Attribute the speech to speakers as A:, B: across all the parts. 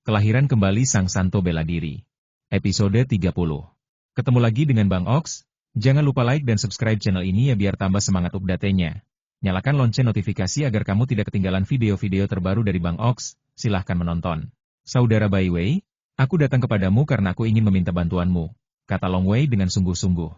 A: Kelahiran kembali Sang Santo Bela Diri. Episode 30. Ketemu lagi dengan Bang Ox. Jangan lupa like dan subscribe channel ini ya biar tambah semangat update-nya. Nyalakan lonceng notifikasi agar kamu tidak ketinggalan video-video terbaru dari Bang Ox. Silahkan menonton. Saudara Bai Wei, aku datang kepadamu karena aku ingin meminta bantuanmu, kata Long Wei dengan sungguh-sungguh.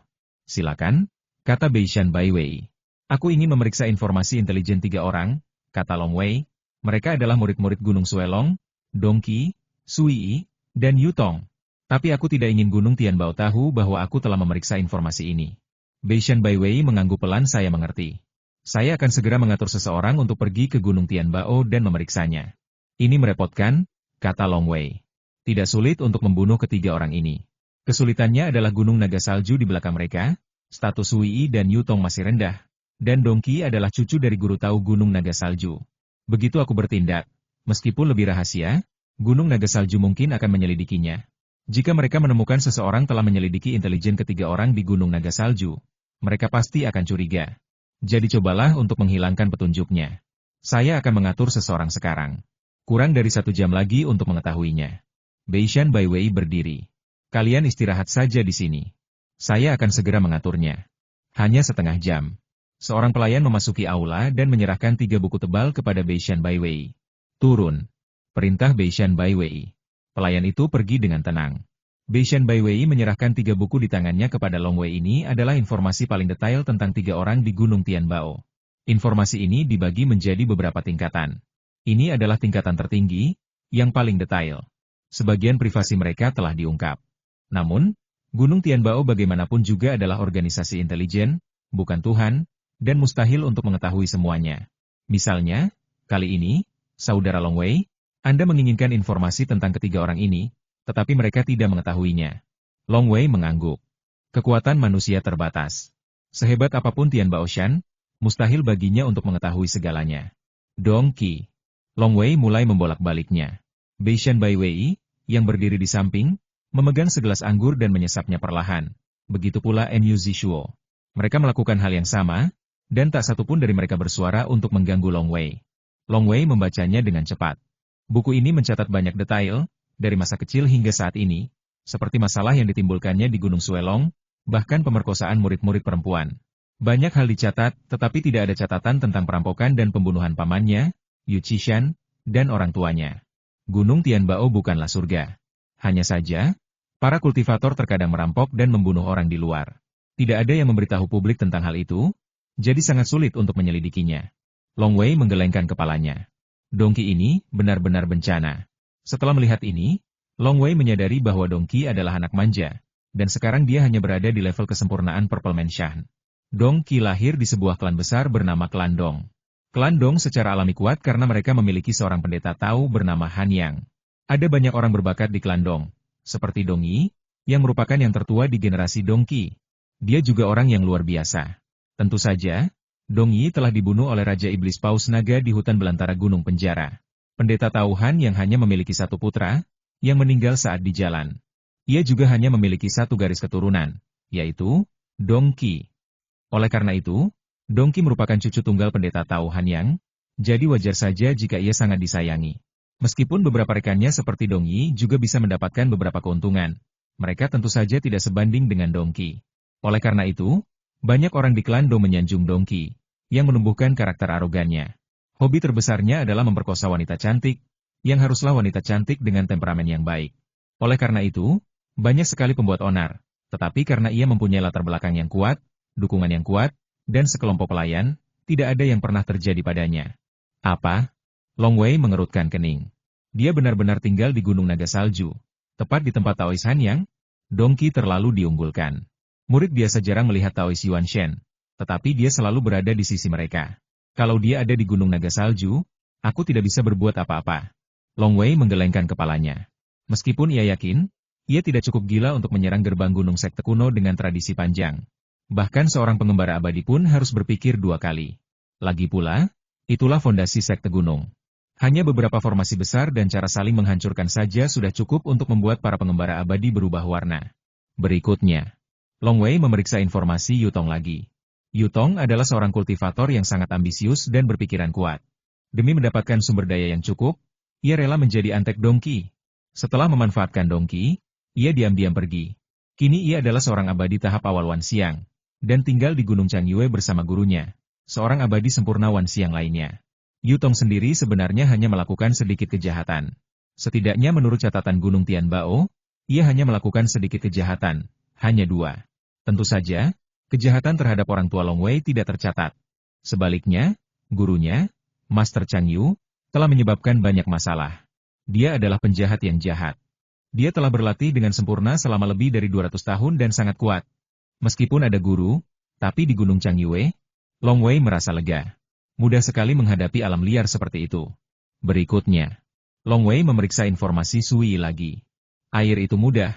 A: Silakan, kata Beishan Bai Wei. Aku ingin memeriksa informasi intelijen 3 orang, kata Long Wei. Mereka adalah murid-murid Gunung Suelong, Dong Qi, Sui, dan Yutong. Tapi aku tidak ingin Gunung Tianbao tahu bahwa aku telah memeriksa informasi ini. Beishan Bai Wei mengangguk pelan. Saya mengerti. Saya akan segera mengatur seseorang untuk pergi ke Gunung Tianbao dan memeriksanya. Ini merepotkan, kata Long Wei. Tidak sulit untuk membunuh ketiga orang ini. Kesulitannya adalah gunung naga salju di belakang mereka, status Sui dan Yutong masih rendah, dan Dong Qi adalah cucu dari guru tahu gunung naga salju. Begitu aku bertindak, meskipun lebih rahasia, Gunung Naga Salju mungkin akan menyelidikinya. Jika mereka menemukan seseorang telah menyelidiki intelijen ketiga orang di Gunung Naga Salju, mereka pasti akan curiga. Jadi cobalah untuk menghilangkan petunjuknya. Saya akan mengatur seseorang sekarang. Kurang dari 1 jam lagi untuk mengetahuinya. Beishan Bai Wei berdiri. Kalian istirahat saja di sini. Saya akan segera mengaturnya. Hanya setengah jam. Seorang pelayan memasuki aula dan menyerahkan 3 buku tebal kepada Beishan Bai Wei. Turun. Perintah Beishan Bai Wei. Pelayan itu pergi dengan tenang. Beishan Bai Wei menyerahkan 3 buku di tangannya kepada Long Wei. Ini adalah informasi paling detail tentang 3 orang di Gunung Tianbao. Informasi ini dibagi menjadi beberapa tingkatan. Ini adalah tingkatan tertinggi, yang paling detail. Sebagian privasi mereka telah diungkap. Namun, Gunung Tianbao bagaimanapun juga adalah organisasi intelijen, bukan Tuhan, dan mustahil untuk mengetahui semuanya. Misalnya, kali ini, Saudara Long Wei, Anda menginginkan informasi tentang ketiga orang ini, tetapi mereka tidak mengetahuinya. Long Wei mengangguk. Kekuatan manusia terbatas. Sehebat apapun Tian Baoshan, mustahil baginya untuk mengetahui segalanya. Dong Qi. Long Wei mulai membolak-baliknya. Beishan Bai Wei, yang berdiri di samping, memegang segelas anggur dan menyesapnya perlahan. Begitu pula Mu Zishuo. Mereka melakukan hal yang sama, dan tak satu pun dari mereka bersuara untuk mengganggu Long Wei. Long Wei membacanya dengan cepat. Buku ini mencatat banyak detail, dari masa kecil hingga saat ini, seperti masalah yang ditimbulkannya di Gunung Suelong, bahkan pemerkosaan murid-murid perempuan. Banyak hal dicatat, tetapi tidak ada catatan tentang perampokan dan pembunuhan pamannya, Yu Qishan, dan orang tuanya. Gunung Tianbao bukanlah surga. Hanya saja, para kultivator terkadang merampok dan membunuh orang di luar. Tidak ada yang memberitahu publik tentang hal itu, jadi sangat sulit untuk menyelidikinya. Long Wei menggelengkan kepalanya. Dong Qi ini benar-benar bencana. Setelah melihat ini, Long Wei menyadari bahwa Dong Qi adalah anak manja, dan sekarang dia hanya berada di level kesempurnaan Purple Man Shan. Dong Qi lahir di sebuah klan besar bernama Klan Dong. Klan Dong secara alami kuat karena mereka memiliki seorang pendeta tahu bernama Han Yang. Ada banyak orang berbakat di Klan Dong, seperti Dong Yi, yang merupakan yang tertua di generasi Dong Qi. Dia juga orang yang luar biasa. Tentu saja, Dong Yi telah dibunuh oleh Raja Iblis Paus Naga di hutan belantara Gunung Penjara. Pendeta Tauhan yang hanya memiliki 1 putra, yang meninggal saat di jalan. Ia juga hanya memiliki 1 garis keturunan, yaitu Dong Qi. Oleh karena itu, Dong Qi merupakan cucu tunggal pendeta Tauhan Yang, jadi wajar saja jika ia sangat disayangi. Meskipun beberapa rekannya seperti Dong Yi juga bisa mendapatkan beberapa keuntungan, mereka tentu saja tidak sebanding dengan Dong Qi. Oleh karena itu, banyak orang di klan Dong menyanjung Dong Qi, yang menumbuhkan karakter arogannya. Hobi terbesarnya adalah memperkosa wanita cantik, yang haruslah wanita cantik dengan temperamen yang baik. Oleh karena itu, banyak sekali pembuat onar, tetapi karena ia mempunyai latar belakang yang kuat, dukungan yang kuat, dan sekelompok pelayan, tidak ada yang pernah terjadi padanya. Apa? Long Wei mengerutkan kening. Dia benar-benar tinggal di Gunung Naga Salju, tepat di tempat Taois Han Yang. Dong Qi terlalu diunggulkan. Murid biasa jarang melihat Taois Yuan Shen, tetapi dia selalu berada di sisi mereka. Kalau dia ada di Gunung Naga Salju, aku tidak bisa berbuat apa-apa. Long Wei menggelengkan kepalanya. Meskipun ia yakin, ia tidak cukup gila untuk menyerang gerbang gunung sekte kuno dengan tradisi panjang. Bahkan seorang pengembara abadi pun harus berpikir 2 kali. Lagi pula, itulah fondasi sekte gunung. Hanya beberapa formasi besar dan cara saling menghancurkan saja sudah cukup untuk membuat para pengembara abadi berubah warna. Berikutnya, Long Wei memeriksa informasi Yutong lagi. Yutong adalah seorang kultivator yang sangat ambisius dan berpikiran kuat. Demi mendapatkan sumber daya yang cukup, ia rela menjadi antek Dong Qi. Setelah memanfaatkan Dongki, ia diam-diam pergi. Kini ia adalah seorang abadi tahap awal Wan Xiang, dan tinggal di Gunung Changyue bersama gurunya, seorang abadi sempurna Wan Xiang lainnya. Yu Tong sendiri sebenarnya hanya melakukan sedikit kejahatan. Setidaknya menurut catatan Gunung Tianbao, ia hanya melakukan sedikit kejahatan, hanya 2. Tentu saja, kejahatan terhadap orang tua Long Wei tidak tercatat. Sebaliknya, gurunya, Master Chang Yu, telah menyebabkan banyak masalah. Dia adalah penjahat yang jahat. Dia telah berlatih dengan sempurna selama lebih dari 200 tahun dan sangat kuat. Meskipun ada guru, tapi di Gunung Changyue, Long Wei merasa lega. Mudah sekali menghadapi alam liar seperti itu. Berikutnya, Long Wei memeriksa informasi Sui lagi. Air itu mudah.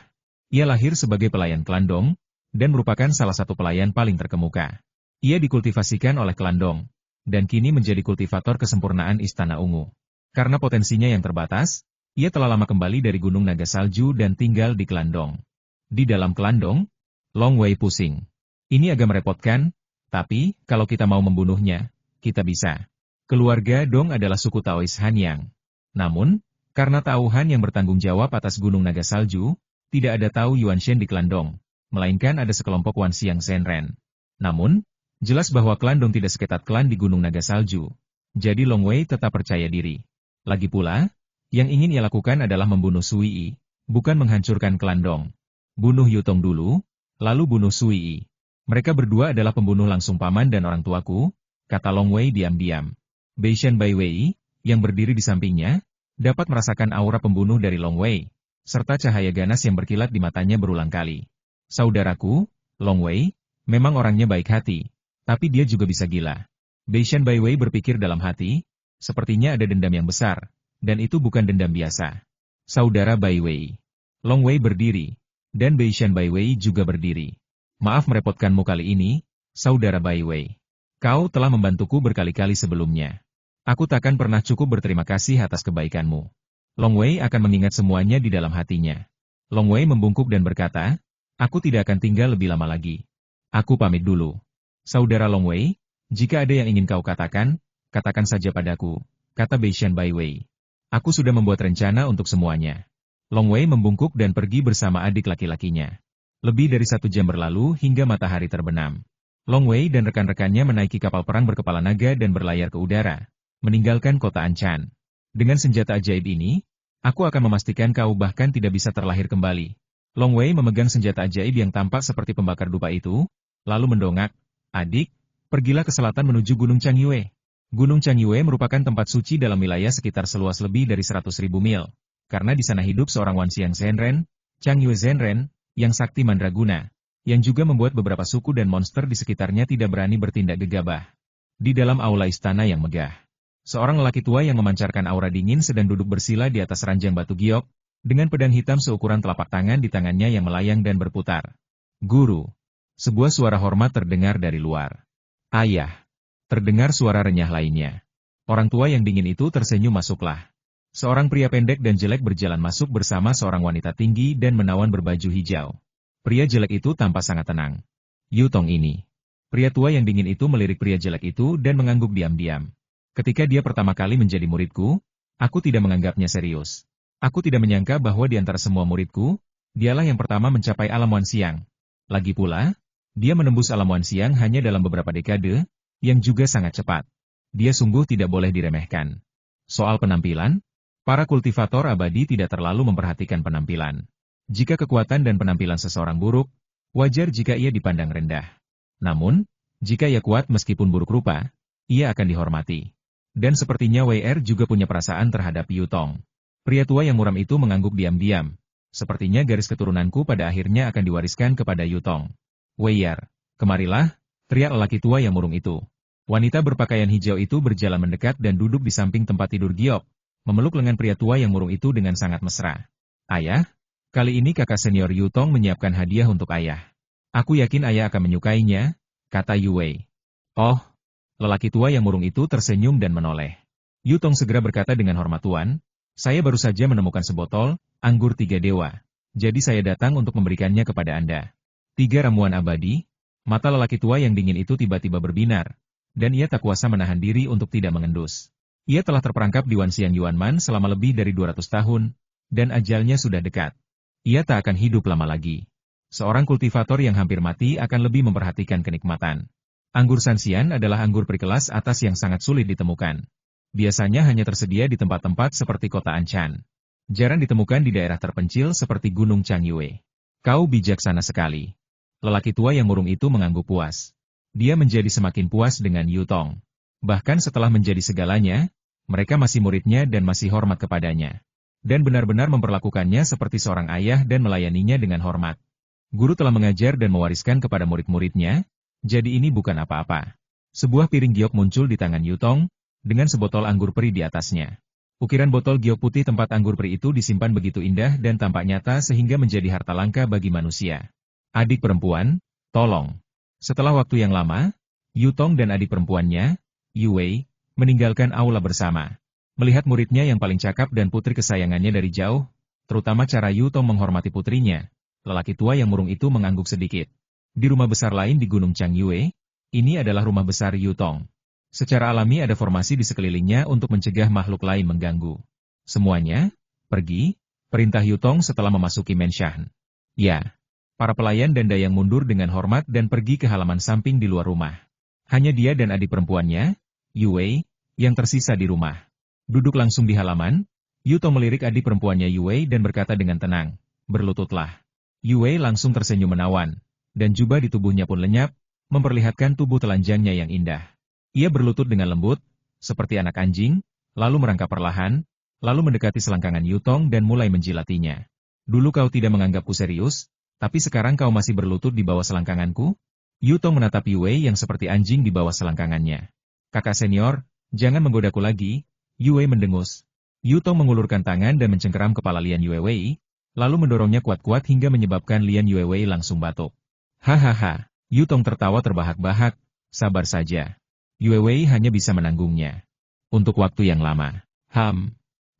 A: Ia lahir sebagai pelayan Klandong, dan merupakan salah satu pelayan paling terkemuka. Ia dikultivasikan oleh Klandong, dan kini menjadi kultivator kesempurnaan Istana Ungu. Karena potensinya yang terbatas, ia telah lama kembali dari Gunung Naga Salju dan tinggal di Klandong. Di dalam Klandong, Long Wei pusing. Ini agak merepotkan, tapi kalau kita mau membunuhnya, kita bisa. Keluarga Dong adalah suku Taois Hanyang. Namun, karena Tao Han yang bertanggung jawab atas Gunung Naga Salju, tidak ada Tao Yuanshen di Klandong, melainkan ada sekelompok Wan Xiang Zhenren. Namun, jelas bahwa Klandong tidak seketat klan di Gunung Naga Salju. Jadi Long Wei tetap percaya diri. Lagi pula, yang ingin ia lakukan adalah membunuh Sui Yi, bukan menghancurkan Klandong. Bunuh Yu Tong dulu, lalu bunuh Sui Yi. Mereka berdua adalah pembunuh langsung paman dan orang tuaku, kata Long Wei diam-diam. Bei Shen Bai Wei, yang berdiri di sampingnya, dapat merasakan aura pembunuh dari Long Wei, serta cahaya ganas yang berkilat di matanya berulang kali. Saudaraku, Long Wei, memang orangnya baik hati, tapi dia juga bisa gila. Bei Shen Bai Wei berpikir dalam hati, sepertinya ada dendam yang besar, dan itu bukan dendam biasa. Saudara Bai Wei. Long Wei berdiri, dan Bei Shen Bai Wei juga berdiri. Maaf merepotkanmu kali ini, Saudara Bai Wei. Kau telah membantuku berkali-kali sebelumnya. Aku takkan pernah cukup berterima kasih atas kebaikanmu. Long Wei akan mengingat semuanya di dalam hatinya. Long Wei membungkuk dan berkata, aku tidak akan tinggal lebih lama lagi. Aku pamit dulu. Saudara Long Wei, jika ada yang ingin kau katakan, katakan saja padaku, kata Bei Shen Bai Wei. Aku sudah membuat rencana untuk semuanya. Long Wei membungkuk dan pergi bersama adik laki-lakinya. Lebih dari 1 jam berlalu hingga matahari terbenam. Long Wei dan rekan-rekannya menaiki kapal perang berkepala naga dan berlayar ke udara, meninggalkan kota Anchan. Dengan senjata ajaib ini, aku akan memastikan kau bahkan tidak bisa terlahir kembali. Long Wei memegang senjata ajaib yang tampak seperti pembakar dupa itu, lalu mendongak, adik, pergilah ke selatan menuju Gunung Changyue. Gunung Changyue merupakan tempat suci dalam wilayah sekitar seluas lebih dari 100.000 mil, karena di sana hidup seorang Wan Xiang Zhenren, Changyue Zhenren, yang sakti mandraguna, yang juga membuat beberapa suku dan monster di sekitarnya tidak berani bertindak gegabah. Di dalam aula istana yang megah, seorang lelaki tua yang memancarkan aura dingin sedang duduk bersila di atas ranjang batu giok, dengan pedang hitam seukuran telapak tangan di tangannya yang melayang dan berputar. Guru. Sebuah suara hormat terdengar dari luar. Ayah. Terdengar suara renyah lainnya. Orang tua yang dingin itu tersenyum masuklah. Seorang pria pendek dan jelek berjalan masuk bersama seorang wanita tinggi dan menawan berbaju hijau. Pria jelek itu tampak sangat tenang. Yu Tong ini. Pria tua yang dingin itu melirik pria jelek itu dan mengangguk diam-diam. Ketika dia pertama kali menjadi muridku, aku tidak menganggapnya serius. Aku tidak menyangka bahwa di antara semua muridku, dialah yang pertama mencapai alam Wan Xiang. Lagi pula, dia menembus alam Wan Xiang hanya dalam beberapa dekade, yang juga sangat cepat. Dia sungguh tidak boleh diremehkan. Soal penampilan, para kultivator abadi tidak terlalu memperhatikan penampilan. Jika kekuatan dan penampilan seseorang buruk, wajar jika ia dipandang rendah. Namun, jika ia kuat meskipun buruk rupa, ia akan dihormati. Dan sepertinya WR juga punya perasaan terhadap Yu Tong. Pria tua yang muram itu mengangguk diam-diam. Sepertinya garis keturunanku pada akhirnya akan diwariskan kepada Yu Tong. WR, kemarilah, teriak lelaki tua yang murung itu. Wanita berpakaian hijau itu berjalan mendekat dan duduk di samping tempat tidur giok, memeluk lengan pria tua yang murung itu dengan sangat mesra. Ayah, kali ini kakak senior Yu Tong menyiapkan hadiah untuk ayah. Aku yakin ayah akan menyukainya, kata Yu Wei. Oh, lelaki tua yang murung itu tersenyum dan menoleh. Yu Tong segera berkata dengan hormat, Tuan, saya baru saja menemukan sebotol anggur 3 dewa. Jadi saya datang untuk memberikannya kepada Anda. 3 ramuan abadi. Mata lelaki tua yang dingin itu tiba-tiba berbinar, dan ia tak kuasa menahan diri untuk tidak mengendus. Ia telah terperangkap di Wan Xiang Yuanman selama lebih dari 200 tahun, dan ajalnya sudah dekat. Ia tak akan hidup lama lagi. Seorang kultivator yang hampir mati akan lebih memperhatikan kenikmatan. Anggur Sanxian adalah anggur perkelas atas yang sangat sulit ditemukan. Biasanya hanya tersedia di tempat-tempat seperti kota Anshan. Jarang ditemukan di daerah terpencil seperti Gunung Changyue. Kau bijaksana sekali. Lelaki tua yang murung itu mengangguk puas. Dia menjadi semakin puas dengan Yu Tong. Bahkan setelah menjadi segalanya, mereka masih muridnya dan masih hormat kepadanya. Dan benar-benar memperlakukannya seperti seorang ayah dan melayaninya dengan hormat. Guru telah mengajar dan mewariskan kepada murid-muridnya, jadi ini bukan apa-apa. Sebuah piring giok muncul di tangan Yu Tong, dengan sebotol anggur peri di atasnya. Ukiran botol giok putih tempat anggur peri itu disimpan begitu indah dan tampak nyata sehingga menjadi harta langka bagi manusia. Adik perempuan, tolong. Setelah waktu yang lama, Yu Tong dan adik perempuannya, Yu Wei, meninggalkan aula bersama. Melihat muridnya yang paling cakap dan putri kesayangannya dari jauh, terutama cara Yu Tong menghormati putrinya, lelaki tua yang murung itu mengangguk sedikit. Di rumah besar lain di Gunung Changyue, ini adalah rumah besar Yu Tong. Secara alami ada formasi di sekelilingnya untuk mencegah makhluk lain mengganggu. Semuanya, pergi, perintah Yu Tong setelah memasuki Menshan. Ya, para pelayan dan dayang mundur dengan hormat dan pergi ke halaman samping di luar rumah. Hanya dia dan adik perempuannya, Yu Wei, yang tersisa di rumah. Duduk langsung di halaman, Yu Tong melirik adik perempuannya Yu Wei dan berkata dengan tenang, berlututlah. Yu Wei langsung tersenyum menawan, dan jubah di tubuhnya pun lenyap, memperlihatkan tubuh telanjangnya yang indah. Ia berlutut dengan lembut, seperti anak anjing, lalu merangkap perlahan, lalu mendekati selangkangan Yu Tong dan mulai menjilatinya. Dulu kau tidak menganggapku serius, tapi sekarang kau masih berlutut di bawah selangkanganku? Yu Tong menatap Yu Wei yang seperti anjing di bawah selangkangannya. Kakak senior, jangan menggodaku lagi. Yu Wei mendengus. Yu Tong mengulurkan tangan dan mencengkeram kepala Lian Yue Wei, lalu mendorongnya kuat-kuat hingga menyebabkan Lian Yue Wei langsung batuk. Hahaha, Yu Tong tertawa terbahak-bahak, sabar saja. Yue Wei hanya bisa menanggungnya. Untuk waktu yang lama.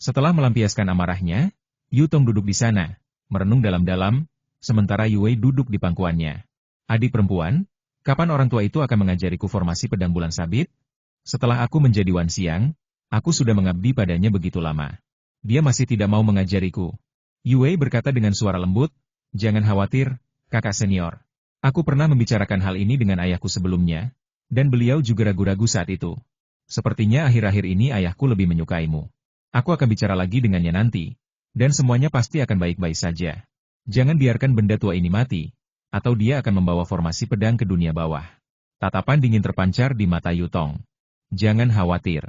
A: Setelah melampiaskan amarahnya, Yu Tong duduk di sana, merenung dalam-dalam, sementara Yue Wei duduk di pangkuannya. Adik perempuan, kapan orang tua itu akan mengajariku formasi pedang bulan sabit? Setelah aku menjadi Wan Xiang, aku sudah mengabdi padanya begitu lama. Dia masih tidak mau mengajariku. Yue Wei berkata dengan suara lembut, jangan khawatir, kakak senior. Aku pernah membicarakan hal ini dengan ayahku sebelumnya, dan beliau juga ragu-ragu saat itu. Sepertinya akhir-akhir ini ayahku lebih menyukaimu. Aku akan bicara lagi dengannya nanti, dan semuanya pasti akan baik-baik saja. Jangan biarkan benda tua ini mati, atau dia akan membawa formasi pedang ke dunia bawah. Tatapan dingin terpancar di mata Yu Tong. Jangan khawatir,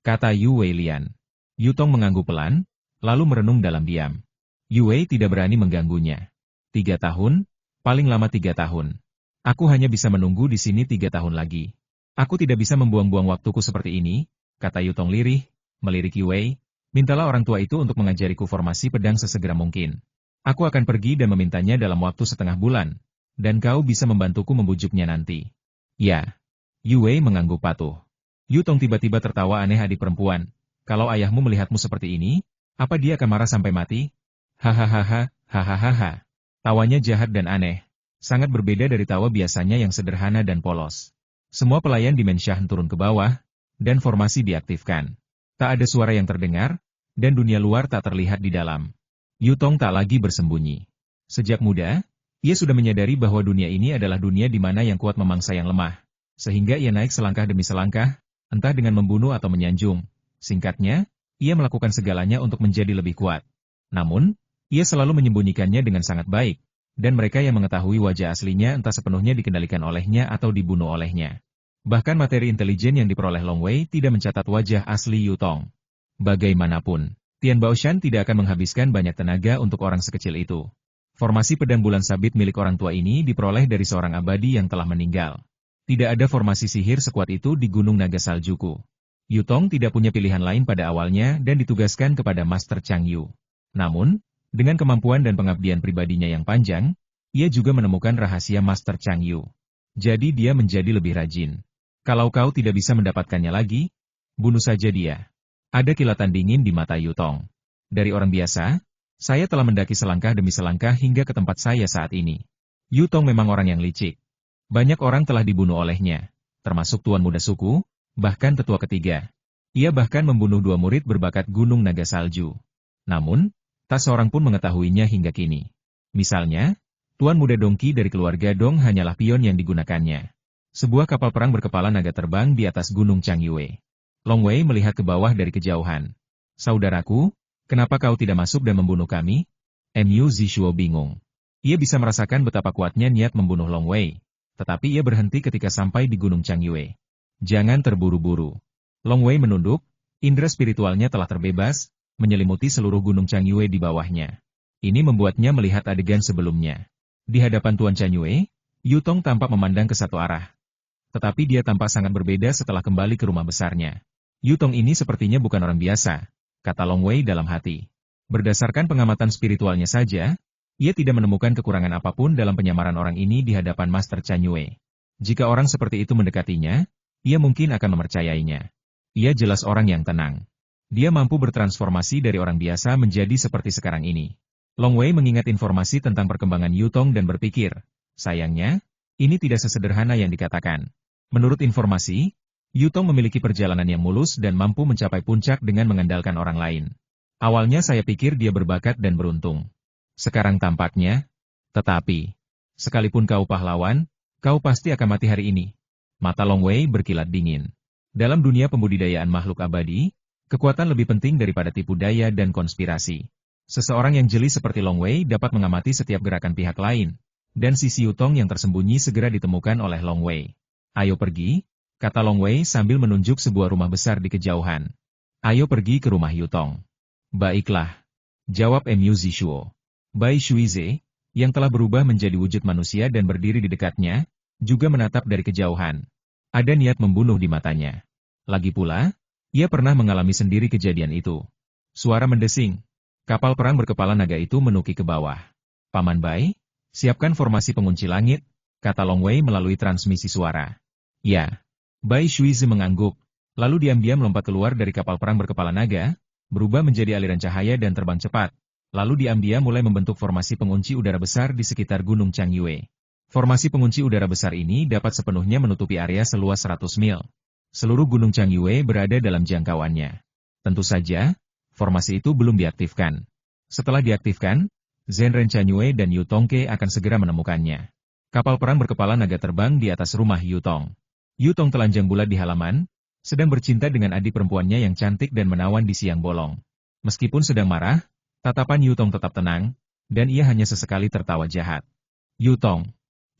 A: kata Yu Wei Lian. Yu Tong mengangguk pelan, lalu merenung dalam diam. Yu Wei tidak berani mengganggunya. 3 tahun, paling lama 3 tahun. Aku hanya bisa menunggu di sini 3 tahun lagi. Aku tidak bisa membuang-buang waktuku seperti ini, kata Yu Tong lirih, melirik Yu Wei. Mintalah orang tua itu untuk mengajariku formasi pedang sesegera mungkin. Aku akan pergi dan memintanya dalam waktu setengah bulan, dan kau bisa membantuku membujuknya nanti. Ya. Yu Wei mengangguk patuh. Yu Tong tiba-tiba tertawa aneh adik perempuan. Kalau ayahmu melihatmu seperti ini, apa dia akan marah sampai mati? Hahaha, hahaha. Tawanya jahat dan aneh. Sangat berbeda dari tawa biasanya yang sederhana dan polos. Semua pelayan di Menshan turun ke bawah, dan formasi diaktifkan. Tak ada suara yang terdengar, dan dunia luar tak terlihat di dalam. Yu Tong tak lagi bersembunyi. Sejak muda, ia sudah menyadari bahwa dunia ini adalah dunia di mana yang kuat memangsa yang lemah. Sehingga ia naik selangkah demi selangkah, entah dengan membunuh atau menyanjung. Singkatnya, ia melakukan segalanya untuk menjadi lebih kuat. Namun, ia selalu menyembunyikannya dengan sangat baik, dan mereka yang mengetahui wajah aslinya entah sepenuhnya dikendalikan olehnya atau dibunuh olehnya. Bahkan materi intelijen yang diperoleh Long Wei tidak mencatat wajah asli Yu Tong. Bagaimanapun, Tian Baoshan tidak akan menghabiskan banyak tenaga untuk orang sekecil itu. Formasi pedang bulan sabit milik orang tua ini diperoleh dari seorang abadi yang telah meninggal. Tidak ada formasi sihir sekuat itu di Gunung Naga Saljuku. Yu Tong tidak punya pilihan lain pada awalnya dan ditugaskan kepada Master Chang Yu. Namun, dengan kemampuan dan pengabdian pribadinya yang panjang, ia juga menemukan rahasia Master Chang Yu. Jadi dia menjadi lebih rajin. Kalau kau tidak bisa mendapatkannya lagi, bunuh saja dia. Ada kilatan dingin di mata Yu Tong. Dari orang biasa, saya telah mendaki selangkah demi selangkah hingga ke tempat saya saat ini. Yu Tong memang orang yang licik. Banyak orang telah dibunuh olehnya, termasuk tuan muda suku, bahkan tetua ketiga. Ia bahkan membunuh 2 murid berbakat Gunung Naga Salju. Namun, Tak seorang pun mengetahuinya hingga kini. Misalnya, Tuan Muda Dongki dari keluarga Dong hanyalah pion yang digunakannya. Sebuah kapal perang berkepala naga terbang di atas Gunung Changyue. Long Wei melihat ke bawah dari kejauhan. Saudaraku, kenapa kau tidak masuk dan membunuh kami? Mu Zishuo bingung. Ia bisa merasakan betapa kuatnya niat membunuh Long Wei. Tetapi ia berhenti ketika sampai di Gunung Changyue. Jangan terburu-buru. Long Wei menunduk, indera spiritualnya telah terbebas, menyelimuti seluruh Gunung Changyue di bawahnya. Ini membuatnya melihat adegan sebelumnya. Di hadapan Tuan Changyue, Yu Tong tampak memandang ke satu arah. Tetapi dia tampak sangat berbeda setelah kembali ke rumah besarnya. Yu Tong ini sepertinya bukan orang biasa, kata Long Wei dalam hati. Berdasarkan pengamatan spiritualnya saja, ia tidak menemukan kekurangan apapun dalam penyamaran orang ini di hadapan Master Changyue. Jika orang seperti itu mendekatinya, ia mungkin akan mempercayainya. Ia jelas orang yang tenang. Dia mampu bertransformasi dari orang biasa menjadi seperti sekarang ini. Long Wei mengingat informasi tentang perkembangan Yu Tong dan berpikir, sayangnya, ini tidak sesederhana yang dikatakan. Menurut informasi, Yu Tong memiliki perjalanan yang mulus dan mampu mencapai puncak dengan mengandalkan orang lain. Awalnya saya pikir dia berbakat dan beruntung. Sekarang tampaknya, tetapi, sekalipun kau pahlawan, kau pasti akan mati hari ini. Mata Long Wei berkilat dingin. Dalam dunia pembudidayaan makhluk abadi, kekuatan lebih penting daripada tipu daya dan konspirasi. Seseorang yang jeli seperti Long Wei dapat mengamati setiap gerakan pihak lain, dan sisi Yu Tong yang tersembunyi segera ditemukan oleh Long Wei. Ayo pergi, kata Long Wei sambil menunjuk sebuah rumah besar di kejauhan. Ayo pergi ke rumah Yu Tong. Baiklah, jawab Mu Zishuo. Bai Shuize, yang telah berubah menjadi wujud manusia dan berdiri di dekatnya, juga menatap dari kejauhan. Ada niat membunuh di matanya. Lagi pula, ia pernah mengalami sendiri kejadian itu. Suara mendesing. Kapal perang berkepala naga itu menuki ke bawah. Paman Bai, siapkan formasi pengunci langit, kata Long Wei melalui transmisi suara. Ya. Bai Shuize mengangguk, lalu diam-diam lompat keluar dari kapal perang berkepala naga, berubah menjadi aliran cahaya dan terbang cepat. Lalu diam-diam mulai membentuk formasi pengunci udara besar di sekitar Gunung Changyue. Formasi pengunci udara besar ini dapat sepenuhnya menutupi area seluas 100 mil. Seluruh Gunung Changyue berada dalam jangkauannya. Tentu saja, formasi itu belum diaktifkan. Setelah diaktifkan, Zenren Changyue dan Yu Tongke akan segera menemukannya. Kapal perang berkepala naga terbang di atas rumah Yu Tong. Yu Tong telanjang bulat di halaman, sedang bercinta dengan adik perempuannya yang cantik dan menawan di siang bolong. Meskipun sedang marah, tatapan Yu Tong tetap tenang, dan ia hanya sesekali tertawa jahat. Yu Tong.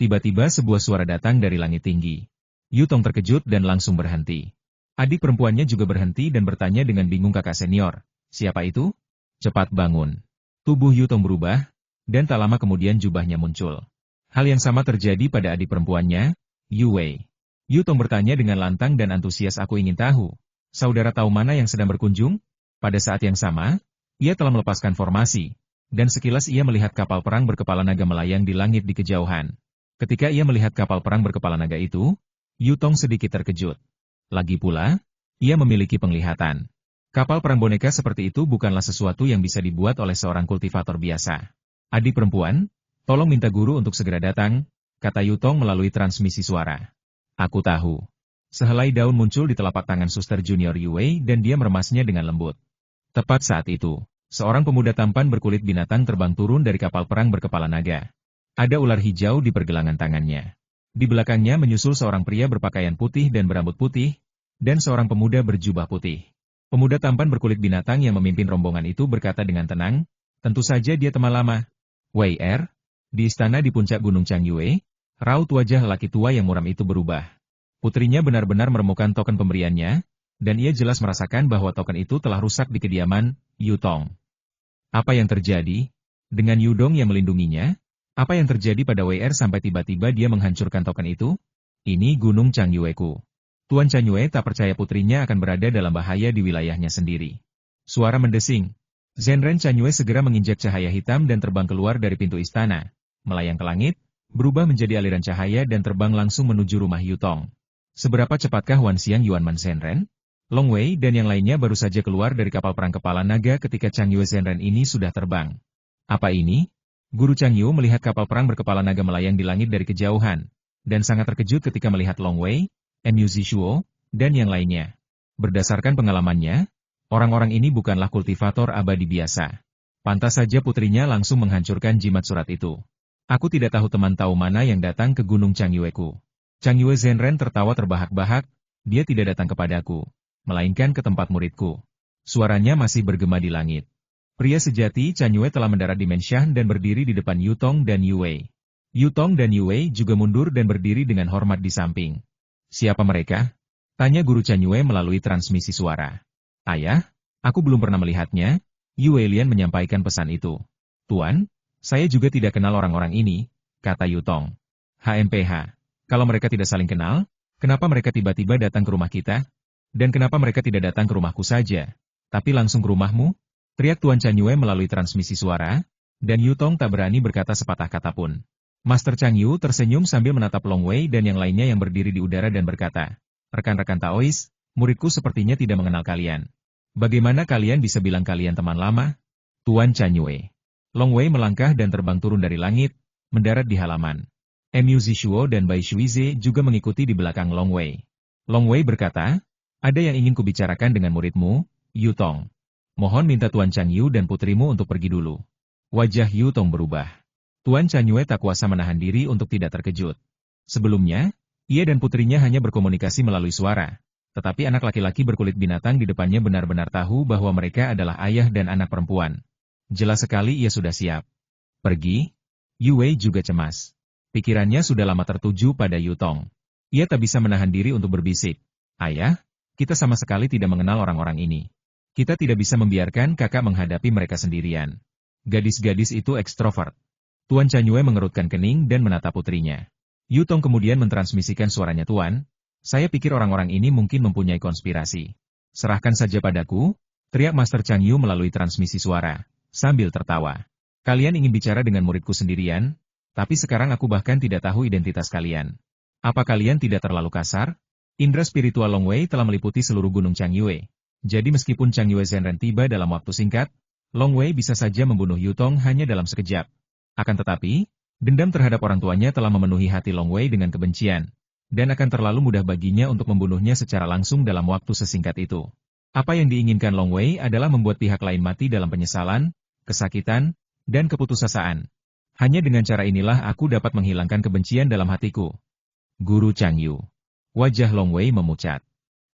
A: Tiba-tiba sebuah suara datang dari langit tinggi. Yu Tong terkejut dan langsung berhenti. Adik perempuannya juga berhenti dan bertanya dengan bingung kakak senior. Siapa itu? Cepat bangun. Tubuh Yu Tong berubah, dan tak lama kemudian jubahnya muncul. Hal yang sama terjadi pada adik perempuannya, Yu Wei. Yu Tong bertanya dengan lantang dan antusias, aku ingin tahu. Saudara tahu mana yang sedang berkunjung? Pada saat yang sama, ia telah melepaskan formasi, dan sekilas ia melihat kapal perang berkepala naga melayang di langit di kejauhan. Ketika ia melihat kapal perang berkepala naga itu, Yu Tong sedikit terkejut. Lagi pula, ia memiliki penglihatan. Kapal perang boneka seperti itu bukanlah sesuatu yang bisa dibuat oleh seorang kultivator biasa. Adik perempuan, tolong minta guru untuk segera datang, kata Yu Tong melalui transmisi suara. Aku tahu. Sehelai daun muncul di telapak tangan suster junior Yu Wei dan dia meremasnya dengan lembut. Tepat saat itu, seorang pemuda tampan berkulit binatang terbang turun dari kapal perang berkepala naga. Ada ular hijau di pergelangan tangannya. Di belakangnya menyusul seorang pria berpakaian putih dan berambut putih, dan seorang pemuda berjubah putih. Pemuda tampan berkulit binatang yang memimpin rombongan itu berkata dengan tenang, tentu saja dia teman lama. Wei Er, di istana di puncak Gunung Changyue, raut wajah lelaki tua yang muram itu berubah. Putrinya benar-benar menemukan token pemberiannya, dan ia jelas merasakan bahwa token itu telah rusak di kediaman Yu Tong. Apa yang terjadi? Dengan Yu Dong yang melindunginya? Apa yang terjadi pada Wei Er sampai tiba-tiba dia menghancurkan token itu? Ini Gunung Changyue-ku. Tuan Changyue tak percaya putrinya akan berada dalam bahaya di wilayahnya sendiri. Suara mendesing. Zenren Changyue segera menginjak cahaya hitam dan terbang keluar dari pintu istana, melayang ke langit, berubah menjadi aliran cahaya dan terbang langsung menuju rumah Yu Tong. Seberapa cepatkah Wan Xiang Yuanman Zenren? Long Wei dan yang lainnya baru saja keluar dari kapal perang kepala naga ketika Changyue Zenren ini sudah terbang. Apa ini? Guru Changyue melihat kapal perang berkepala naga melayang di langit dari kejauhan, dan sangat terkejut ketika melihat Long Wei, Mu Zishuo, dan yang lainnya. Berdasarkan pengalamannya, orang-orang ini bukanlah kultivator abadi biasa. Pantas saja putrinya langsung menghancurkan jimat surat itu. Aku tidak tahu teman tahu mana yang datang ke Gunung Changyueku. Changyue Zhenren tertawa terbahak-bahak, dia tidak datang kepadaku, melainkan ke tempat muridku. Suaranya masih bergema di langit. Pria sejati Changyue telah mendarat di Menshan dan berdiri di depan Yutong dan Yue. Yutong dan Yue juga mundur dan berdiri dengan hormat di samping. Siapa mereka? Tanya guru Changyue melalui transmisi suara. Ayah, aku belum pernah melihatnya. Yue Lian menyampaikan pesan itu. Tuan, saya juga tidak kenal orang-orang ini, kata Yutong. HMPH, kalau mereka tidak saling kenal, kenapa mereka tiba-tiba datang ke rumah kita? Dan kenapa mereka tidak datang ke rumahku saja, tapi langsung ke rumahmu? Teriak Tuan Changyue melalui transmisi suara, dan Yutong tak berani berkata sepatah kata pun. Master Changyu tersenyum sambil menatap Long Wei dan yang lainnya yang berdiri di udara dan berkata, rekan-rekan Taois, muridku sepertinya tidak mengenal kalian. Bagaimana kalian bisa bilang kalian teman lama? Tuan Changyue. Long Wei melangkah dan terbang turun dari langit, mendarat di halaman. Mu Zishuo dan Bai Shuize juga mengikuti di belakang Long Wei. Long Wei berkata, ada yang ingin kubicarakan dengan muridmu, Yutong. Mohon minta Tuan Changyu dan putrimu untuk pergi dulu. Wajah Yutong berubah. Tuan Changyue tak kuasa menahan diri untuk tidak terkejut. Sebelumnya, ia dan putrinya hanya berkomunikasi melalui suara. Tetapi anak laki-laki berkulit binatang di depannya benar-benar tahu bahwa mereka adalah ayah dan anak perempuan. Jelas sekali ia sudah siap. Pergi? Yue juga cemas. Pikirannya sudah lama tertuju pada Yutong. Ia tak bisa menahan diri untuk berbisik. Ayah, kita sama sekali tidak mengenal orang-orang ini. Kita tidak bisa membiarkan kakak menghadapi mereka sendirian. Gadis-gadis itu ekstrovert. Tuan Changyue mengerutkan kening dan menatap putrinya. Yutong kemudian mentransmisikan suaranya, Tuan. Saya pikir orang-orang ini mungkin mempunyai konspirasi. Serahkan saja padaku, teriak Master Changyu melalui transmisi suara, sambil tertawa. Kalian ingin bicara dengan muridku sendirian, tapi sekarang aku bahkan tidak tahu identitas kalian. Apa kalian tidak terlalu kasar? Indra spiritual Long Wei telah meliputi seluruh gunung Changyue. Jadi meskipun Changyue Zhenren tiba dalam waktu singkat, Long Wei bisa saja membunuh Yutong hanya dalam sekejap. Akan tetapi, dendam terhadap orang tuanya telah memenuhi hati Long Wei dengan kebencian. Dan akan terlalu mudah baginya untuk membunuhnya secara langsung dalam waktu sesingkat itu. Apa yang diinginkan Long Wei adalah membuat pihak lain mati dalam penyesalan, kesakitan, dan keputusasaan. Hanya dengan cara inilah aku dapat menghilangkan kebencian dalam hatiku. Guru Changyu. Wajah Long Wei memucat.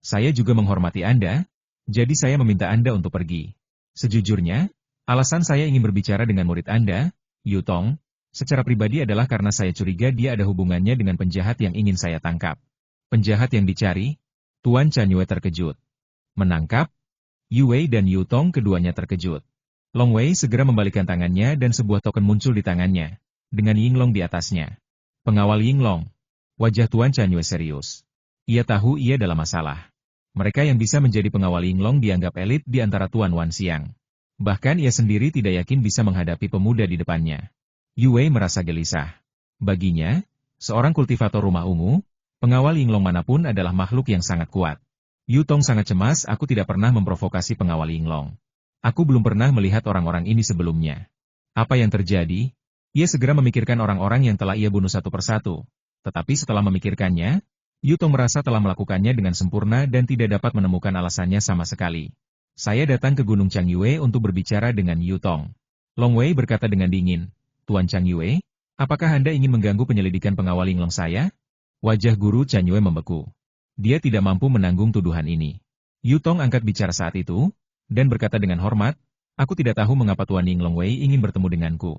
A: Saya juga menghormati Anda, jadi saya meminta Anda untuk pergi. Sejujurnya, alasan saya ingin berbicara dengan murid Anda, Yutong, secara pribadi adalah karena saya curiga dia ada hubungannya dengan penjahat yang ingin saya tangkap. Penjahat yang dicari? Tuan Changyue terkejut. Menangkap? Yue dan Yutong keduanya terkejut. Long Wei segera membalikkan tangannya dan sebuah token muncul di tangannya, dengan Yinglong di atasnya. Pengawal Yinglong. Wajah Tuan Changyue serius. Ia tahu ia dalam masalah. Mereka yang bisa menjadi pengawal Yinglong dianggap elit di antara Tuan Wan Xiang. Bahkan ia sendiri tidak yakin bisa menghadapi pemuda di depannya. Yue merasa gelisah. Baginya, seorang kultivator rumah ungu, pengawal Yinglong manapun adalah makhluk yang sangat kuat. Yutong sangat cemas, aku tidak pernah memprovokasi pengawal Yinglong. Aku belum pernah melihat orang-orang ini sebelumnya. Apa yang terjadi? Ia segera memikirkan orang-orang yang telah ia bunuh satu persatu. Tetapi setelah memikirkannya, Yutong merasa telah melakukannya dengan sempurna dan tidak dapat menemukan alasannya sama sekali. Saya datang ke Gunung Changyue untuk berbicara dengan Yutong. Long Wei berkata dengan dingin. Tuan Changyue, apakah Anda ingin mengganggu penyelidikan pengawal Yinglong saya? Wajah guru Changyue membeku. Dia tidak mampu menanggung tuduhan ini. Yutong angkat bicara saat itu, dan berkata dengan hormat, aku tidak tahu mengapa Tuan Yinglong Wei ingin bertemu denganku.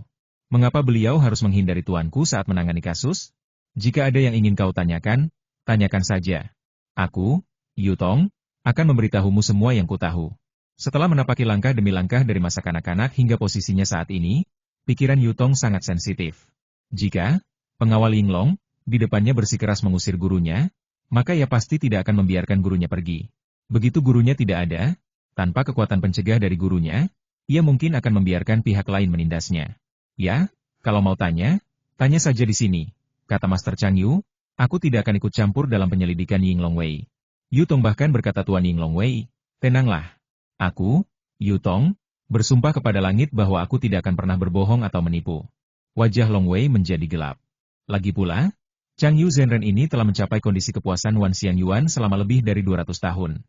A: Mengapa beliau harus menghindari tuanku saat menangani kasus? Jika ada yang ingin kau tanyakan, tanyakan saja. Aku, Yutong, akan memberitahumu semua yang kutahu. Setelah menapaki langkah demi langkah dari masa kanak-kanak hingga posisinya saat ini, pikiran Yutong sangat sensitif. Jika pengawal Yinglong di depannya bersikeras mengusir gurunya, maka ia pasti tidak akan membiarkan gurunya pergi. Begitu gurunya tidak ada, tanpa kekuatan pencegah dari gurunya, ia mungkin akan membiarkan pihak lain menindasnya. Ya, kalau mau tanya, tanya saja di sini, kata Master Changyu, aku tidak akan ikut campur dalam penyelidikan Yinglong Wei. Yutong bahkan berkata Tuan Yinglong Wei, tenanglah. Aku, Yutong, bersumpah kepada langit bahwa aku tidak akan pernah berbohong atau menipu. Wajah Long Wei menjadi gelap. Lagi pula, Changyu Zhenren ini telah mencapai kondisi kepuasan Wan Xiang Yuan selama lebih dari 200 tahun.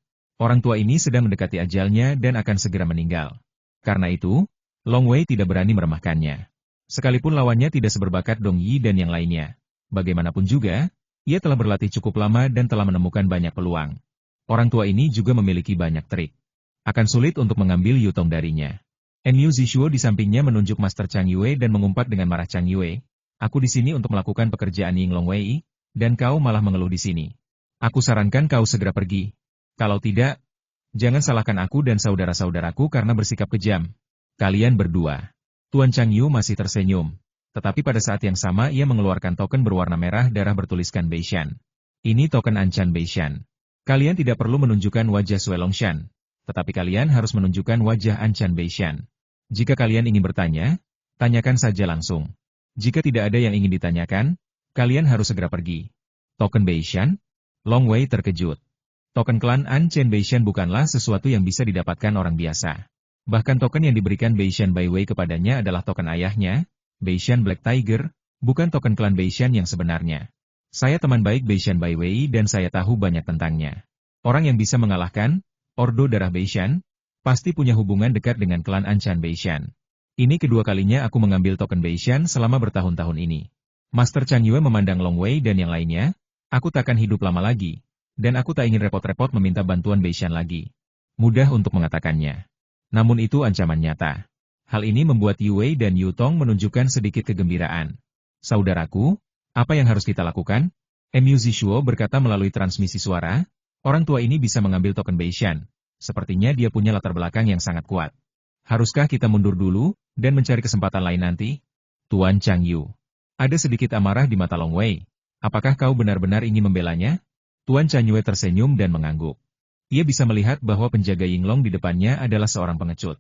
A: Orang tua ini sedang mendekati ajalnya dan akan segera meninggal. Karena itu, Long Wei tidak berani meremehkannya. Sekalipun lawannya tidak seberbakat Dong Yi dan yang lainnya. Bagaimanapun juga, ia telah berlatih cukup lama dan telah menemukan banyak peluang. Orang tua ini juga memiliki banyak trik. Akan sulit untuk mengambil Yutong darinya. Enyu Zishuo di sampingnya menunjuk Master Chang Yue dan mengumpat dengan marah Chang Yue. Aku di sini untuk melakukan pekerjaan Ying Long Wei, dan kau malah mengeluh di sini. Aku sarankan kau segera pergi. Kalau tidak, jangan salahkan aku dan saudara-saudaraku karena bersikap kejam. Kalian berdua. Tuan Chang Yu masih tersenyum. Tetapi pada saat yang sama ia mengeluarkan token berwarna merah darah bertuliskan Beishan. Ini token Anchan Beishan. Kalian tidak perlu menunjukkan wajah Sui Longshan. Tetapi kalian harus menunjukkan wajah Anchan Beishan. Jika kalian ingin bertanya, tanyakan saja langsung. Jika tidak ada yang ingin ditanyakan, kalian harus segera pergi. Token Beishan? Long Wei terkejut. Token klan Anchan Beishan bukanlah sesuatu yang bisa didapatkan orang biasa. Bahkan token yang diberikan Beishan Bai Wei kepadanya adalah token ayahnya, Beishan Black Tiger, bukan token klan Beishan yang sebenarnya. Saya teman baik Beishan Bai Wei dan saya tahu banyak tentangnya. Orang yang bisa mengalahkan Ordo Darah Beishan, pasti punya hubungan dekat dengan klan Anchan Beishan. Ini kedua kalinya aku mengambil token Beishan selama bertahun-tahun ini. Master Chang Yue memandang Long Wei dan yang lainnya, aku takkan hidup lama lagi, dan aku tak ingin repot-repot meminta bantuan Beishan lagi. Mudah untuk mengatakannya. Namun itu ancaman nyata. Hal ini membuat Yue dan Yutong menunjukkan sedikit kegembiraan. Saudaraku, apa yang harus kita lakukan? Enyu Zishuo berkata melalui transmisi suara, orang tua ini bisa mengambil token Beishan. Sepertinya dia punya latar belakang yang sangat kuat. Haruskah kita mundur dulu, dan mencari kesempatan lain nanti? Tuan Chang Yu. Ada sedikit amarah di mata Long Wei. Apakah kau benar-benar ingin membelanya? Tuan Chang Yue tersenyum dan mengangguk. Ia bisa melihat bahwa penjaga Yinglong di depannya adalah seorang pengecut.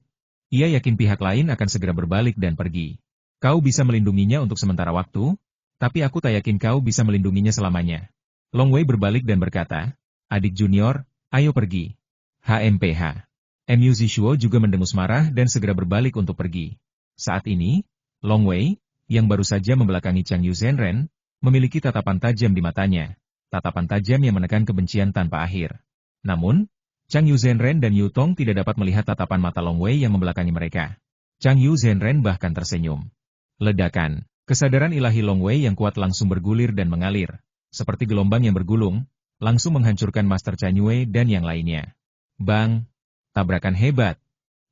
A: Ia yakin pihak lain akan segera berbalik dan pergi. Kau bisa melindunginya untuk sementara waktu, tapi aku tak yakin kau bisa melindunginya selamanya. Long Wei berbalik dan berkata, adik junior, ayo pergi. HMPH. Enyu Zishuo juga mendengus marah dan segera berbalik untuk pergi. Saat ini, Long Wei, yang baru saja membelakangi Chang Yu Zhenren, memiliki tatapan tajam di matanya. Tatapan tajam yang menekan kebencian tanpa akhir. Namun, Chang Yu Zhenren dan Yutong tidak dapat melihat tatapan mata Long Wei yang membelakangi mereka. Chang Yu Zhenren bahkan tersenyum. Ledakan. Kesadaran ilahi Long Wei yang kuat langsung bergulir dan mengalir. Seperti gelombang yang bergulung, langsung menghancurkan Master Chang Yue dan yang lainnya. Bang! Tabrakan hebat.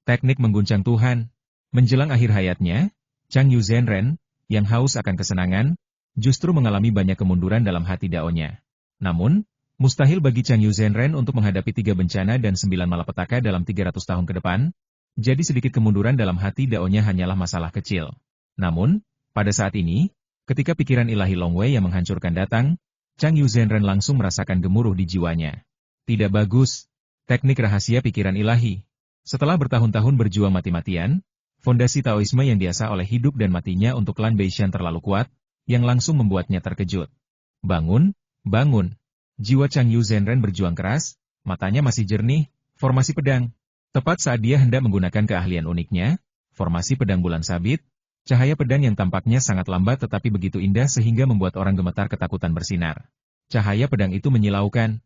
A: Teknik mengguncang Tuhan. Menjelang akhir hayatnya, Chang Yu Zhenren, yang haus akan kesenangan, justru mengalami banyak kemunduran dalam hati daonya. Namun, mustahil bagi Chang Yu Zhenren untuk menghadapi 3 bencana dan 9 malapetaka dalam 300 tahun ke depan, jadi sedikit kemunduran dalam hati daonya hanyalah masalah kecil. Namun, pada saat ini, ketika pikiran ilahi Long Wei yang menghancurkan datang, Chang Yu Zhenren langsung merasakan gemuruh di jiwanya. Tidak bagus. Teknik rahasia pikiran ilahi. Setelah bertahun-tahun berjuang mati-matian, fondasi Taoisme yang diasah oleh hidup dan matinya untuk klan Beishan terlalu kuat, yang langsung membuatnya terkejut. Bangun, bangun. Jiwa Chang Yu Zhenren berjuang keras, matanya masih jernih, formasi pedang. Tepat saat dia hendak menggunakan keahlian uniknya, formasi pedang bulan sabit, cahaya pedang yang tampaknya sangat lambat tetapi begitu indah sehingga membuat orang gemetar ketakutan bersinar. Cahaya pedang itu menyilaukan.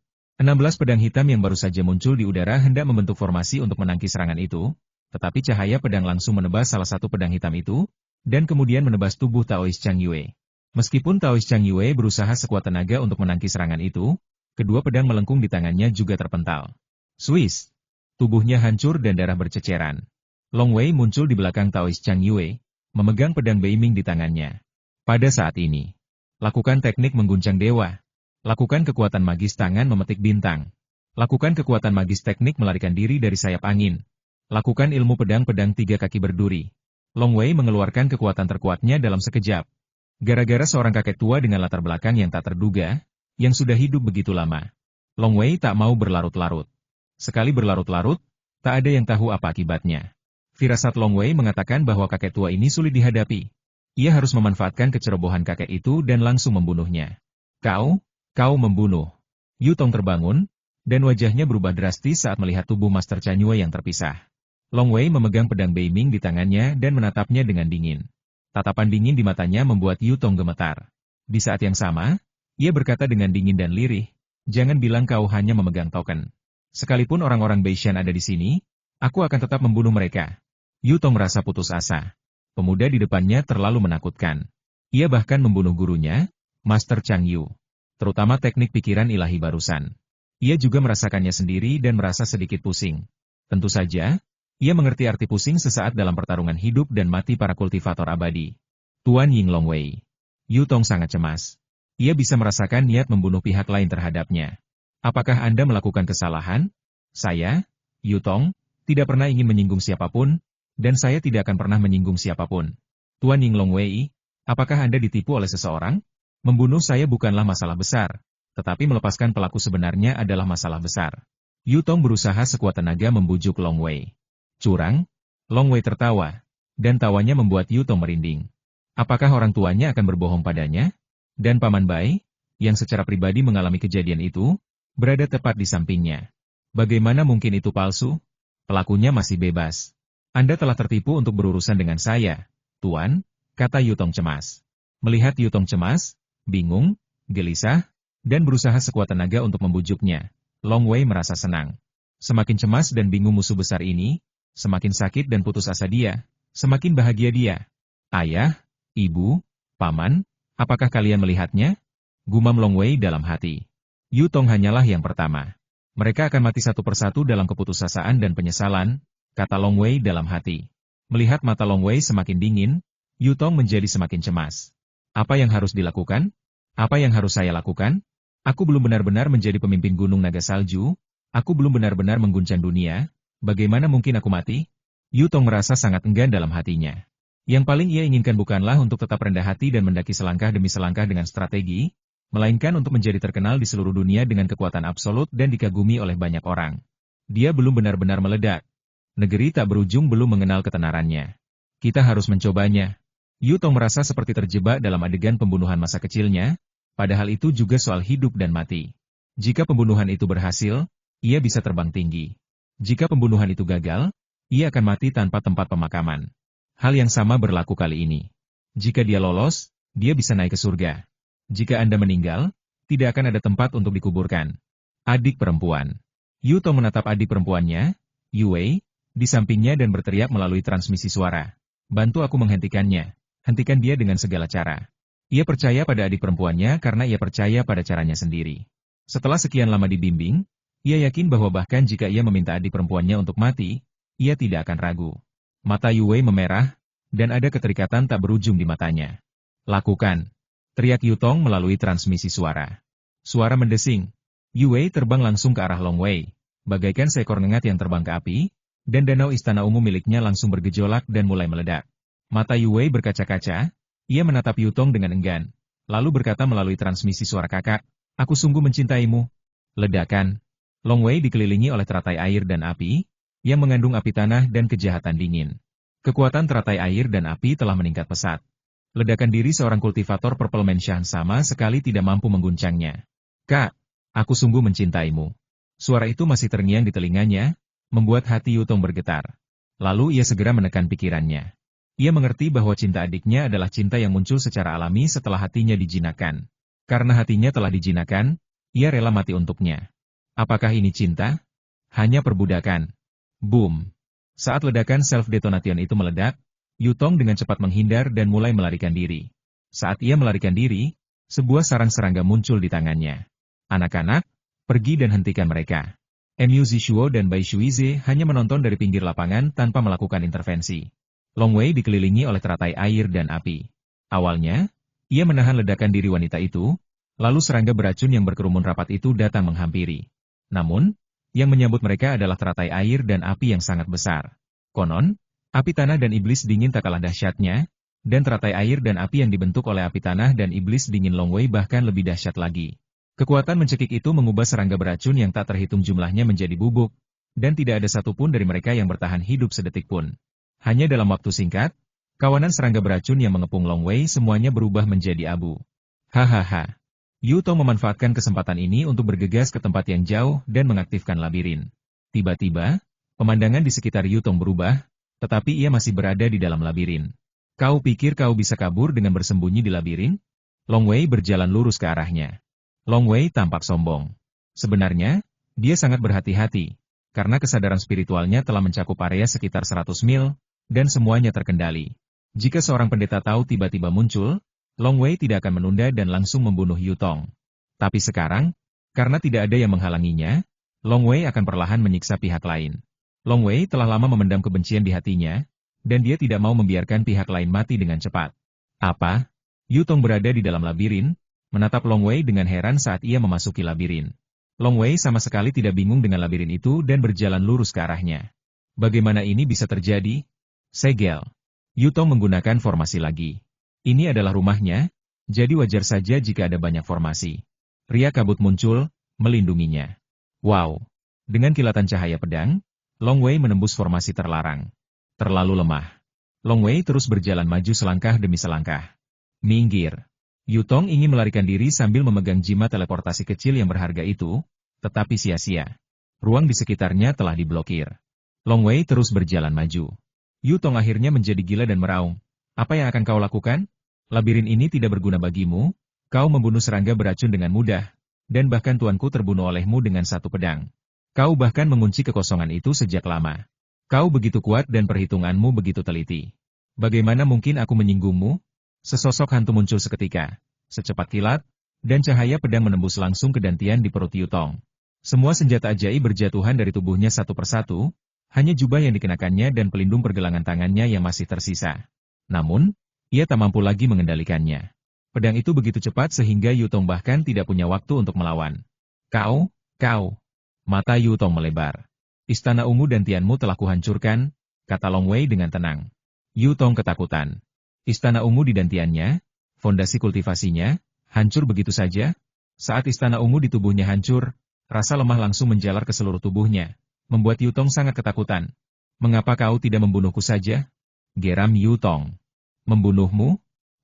A: 16 pedang hitam yang baru saja muncul di udara hendak membentuk formasi untuk menangkis serangan itu, tetapi cahaya pedang langsung menebas salah satu pedang hitam itu, dan kemudian menebas tubuh Taois Chang Yue. Meskipun Taois Chang Yue berusaha sekuat tenaga untuk menangkis serangan itu, kedua pedang melengkung di tangannya juga terpental. Swiss! Tubuhnya hancur dan darah berceceran. Long Wei muncul di belakang Taois Chang Yue, memegang pedang Beiming di tangannya. Pada saat ini, lakukan teknik mengguncang dewa. Lakukan kekuatan magis tangan memetik bintang. Lakukan kekuatan magis teknik melarikan diri dari sayap angin. Lakukan ilmu pedang-pedang 3 kaki berduri. Long Wei mengeluarkan kekuatan terkuatnya dalam sekejap. Gara-gara seorang kakek tua dengan latar belakang yang tak terduga, yang sudah hidup begitu lama. Long Wei tak mau berlarut-larut. Sekali berlarut-larut, tak ada yang tahu apa akibatnya. Firasat Long Wei mengatakan bahwa kakek tua ini sulit dihadapi. Ia harus memanfaatkan kecerobohan kakek itu dan langsung membunuhnya. Kau membunuh. Yutong terbangun, dan wajahnya berubah drastis saat melihat tubuh Master Chang Yue yang terpisah. Long Wei memegang pedang Beiming di tangannya dan menatapnya dengan dingin. Tatapan dingin di matanya membuat Yutong gemetar. Di saat yang sama, ia berkata dengan dingin dan lirih, jangan bilang kau hanya memegang token. Sekalipun orang-orang Beishan ada di sini, aku akan tetap membunuh mereka. Yu Tong merasa putus asa. Pemuda di depannya terlalu menakutkan. Ia bahkan membunuh gurunya, Master Chang Yu. Terutama teknik pikiran ilahi barusan. Ia juga merasakannya sendiri dan merasa sedikit pusing. Tentu saja, ia mengerti arti pusing sesaat dalam pertarungan hidup dan mati para kultivator abadi. Tuan Ying Longwei. Yu Tong sangat cemas. Ia bisa merasakan niat membunuh pihak lain terhadapnya. Apakah Anda melakukan kesalahan? Saya, Yu Tong, tidak pernah ingin menyinggung siapapun, dan saya tidak akan pernah menyinggung siapapun. Tuan Ying Longwei, apakah Anda ditipu oleh seseorang? Membunuh saya bukanlah masalah besar, tetapi melepaskan pelaku sebenarnya adalah masalah besar. Yu Tong berusaha sekuat tenaga membujuk Long Wei. Curang? Long Wei tertawa, dan tawanya membuat Yu Tong merinding. Apakah orang tuanya akan berbohong padanya? Dan Paman Bai, yang secara pribadi mengalami kejadian itu, berada tepat di sampingnya. Bagaimana mungkin itu palsu? Pelakunya masih bebas. Anda telah tertipu untuk berurusan dengan saya, Tuan, kata Yu Tong cemas. Melihat Yu Tong cemas, bingung, gelisah, dan berusaha sekuat tenaga untuk membujuknya, Long Wei merasa senang. Semakin cemas dan bingung musuh besar ini, semakin sakit dan putus asa dia, semakin bahagia dia. Ayah, Ibu, Paman, apakah kalian melihatnya? Gumam Long Wei dalam hati. Yu Tong hanyalah yang pertama. Mereka akan mati satu persatu dalam keputusasaan dan penyesalan, kata Long Wei dalam hati. Melihat mata Long Wei semakin dingin, Yu Tong menjadi semakin cemas. Apa yang harus dilakukan? Apa yang harus saya lakukan? Aku belum benar-benar menjadi pemimpin Gunung Naga Salju, aku belum benar-benar mengguncang dunia, bagaimana mungkin aku mati? Yu Tong merasa sangat enggan dalam hatinya. Yang paling ia inginkan bukanlah untuk tetap rendah hati dan mendaki selangkah demi selangkah dengan strategi, melainkan untuk menjadi terkenal di seluruh dunia dengan kekuatan absolut dan dikagumi oleh banyak orang. Dia belum benar-benar meledak. Negeri tak berujung belum mengenal ketenarannya. Kita harus mencobanya. Yu Tong merasa seperti terjebak dalam adegan pembunuhan masa kecilnya, padahal itu juga soal hidup dan mati. Jika pembunuhan itu berhasil, ia bisa terbang tinggi. Jika pembunuhan itu gagal, ia akan mati tanpa tempat pemakaman. Hal yang sama berlaku kali ini. Jika dia lolos, dia bisa naik ke surga. Jika Anda meninggal, tidak akan ada tempat untuk dikuburkan. Adik perempuan. Yu Tong menatap adik perempuannya, Yu Wei, di sampingnya dan berteriak melalui transmisi suara. Bantu aku menghentikannya. Hentikan dia dengan segala cara. Ia percaya pada adik perempuannya karena ia percaya pada caranya sendiri. Setelah sekian lama dibimbing, ia yakin bahwa bahkan jika ia meminta adik perempuannya untuk mati, ia tidak akan ragu. Mata Yu Wei memerah, dan ada keterikatan tak berujung di matanya. Lakukan. Teriak Yu Tong melalui transmisi suara. Suara mendesing. Yu Wei terbang langsung ke arah Long Wei, bagaikan seekor ngengat yang terbang ke api, dan danau istana ungu miliknya langsung bergejolak dan mulai meledak. Mata Yu Wei berkaca-kaca, ia menatap Yu Tong dengan enggan, lalu berkata melalui transmisi suara kakak, aku sungguh mencintaimu. Ledakan. Long Wei dikelilingi oleh teratai air dan api, yang mengandung api tanah dan kejahatan dingin. Kekuatan teratai air dan api telah meningkat pesat. Ledakan diri seorang kultivator Purple Mansion sama sekali tidak mampu mengguncangnya. Kak, aku sungguh mencintaimu. Suara itu masih terngiang di telinganya, membuat hati Yu Tong bergetar. Lalu ia segera menekan pikirannya. Ia mengerti bahwa cinta adiknya adalah cinta yang muncul secara alami setelah hatinya dijinakkan. Karena hatinya telah dijinakkan, ia rela mati untuknya. Apakah ini cinta? Hanya perbudakan. Boom. Saat ledakan self-detonation itu meledak, Yu Tong dengan cepat menghindar dan mulai melarikan diri. Saat ia melarikan diri, sebuah sarang serangga muncul di tangannya. Anak-anak, pergi dan hentikan mereka. Mu Zishuo dan Bai Shuize hanya menonton dari pinggir lapangan tanpa melakukan intervensi. Long Wei dikelilingi oleh teratai air dan api. Awalnya, ia menahan ledakan diri wanita itu, lalu serangga beracun yang berkerumun rapat itu datang menghampiri. Namun, yang menyambut mereka adalah teratai air dan api yang sangat besar. Konon, api tanah dan iblis dingin tak kalah dahsyatnya, dan teratai air dan api yang dibentuk oleh api tanah dan iblis dingin Long Wei bahkan lebih dahsyat lagi. Kekuatan mencekik itu mengubah serangga beracun yang tak terhitung jumlahnya menjadi bubuk, dan tidak ada satupun dari mereka yang bertahan hidup sedetik pun. Hanya dalam waktu singkat, kawanan serangga beracun yang mengepung Long Wei semuanya berubah menjadi abu. Hahaha. Yu Tong memanfaatkan kesempatan ini untuk bergegas ke tempat yang jauh dan mengaktifkan labirin. Tiba-tiba, pemandangan di sekitar Yu Tong berubah, tetapi ia masih berada di dalam labirin. Kau pikir kau bisa kabur dengan bersembunyi di labirin? Long Wei berjalan lurus ke arahnya. Long Wei tampak sombong. Sebenarnya, dia sangat berhati-hati, karena kesadaran spiritualnya telah mencakup area sekitar 100 mil, dan semuanya terkendali. Jika seorang pendeta tahu tiba-tiba muncul, Long Wei tidak akan menunda dan langsung membunuh Yu Tong. Tapi sekarang, karena tidak ada yang menghalanginya, Long Wei akan perlahan menyiksa pihak lain. Long Wei telah lama memendam kebencian di hatinya, dan dia tidak mau membiarkan pihak lain mati dengan cepat. Apa? Yu Tong berada di dalam labirin, menatap Long Wei dengan heran saat ia memasuki labirin. Long Wei sama sekali tidak bingung dengan labirin itu dan berjalan lurus ke arahnya. Bagaimana ini bisa terjadi? Segel. Yu Tong menggunakan formasi lagi. Ini adalah rumahnya, jadi wajar saja jika ada banyak formasi. Ria kabut muncul, melindunginya. Wow! Dengan kilatan cahaya pedang, Long Wei menembus formasi terlarang. Terlalu lemah. Long Wei terus berjalan maju selangkah demi selangkah. Minggir. Yu Tong ingin melarikan diri sambil memegang jimat teleportasi kecil yang berharga itu, tetapi sia-sia. Ruang di sekitarnya telah diblokir. Long Wei terus berjalan maju. Yu Tong akhirnya menjadi gila dan meraung. Apa yang akan kau lakukan? Labirin ini tidak berguna bagimu, kau membunuh serangga beracun dengan mudah, dan bahkan tuanku terbunuh olehmu dengan satu pedang. Kau bahkan mengunci kekosongan itu sejak lama. Kau begitu kuat dan perhitunganmu begitu teliti. Bagaimana mungkin aku menyinggungmu? Sesosok hantu muncul seketika, secepat kilat, dan cahaya pedang menembus langsung ke dantian di perut Yu Tong. Semua senjata ajaib berjatuhan dari tubuhnya satu persatu, hanya jubah yang dikenakannya dan pelindung pergelangan tangannya yang masih tersisa. Namun, ia tak mampu lagi mengendalikannya. Pedang itu begitu cepat sehingga Yu Tong bahkan tidak punya waktu untuk melawan. Kau. Mata Yu Tong melebar. Istana ungu dantianmu telah kuhancurkan, kata Long Wei dengan tenang. Yu Tong ketakutan. Istana ungu di dantiannya, fondasi kultivasinya, hancur begitu saja. Saat istana ungu di tubuhnya hancur, rasa lemah langsung menjalar ke seluruh tubuhnya, membuat Yu Tong sangat ketakutan. Mengapa kau tidak membunuhku saja? Geram Yu Tong. Membunuhmu?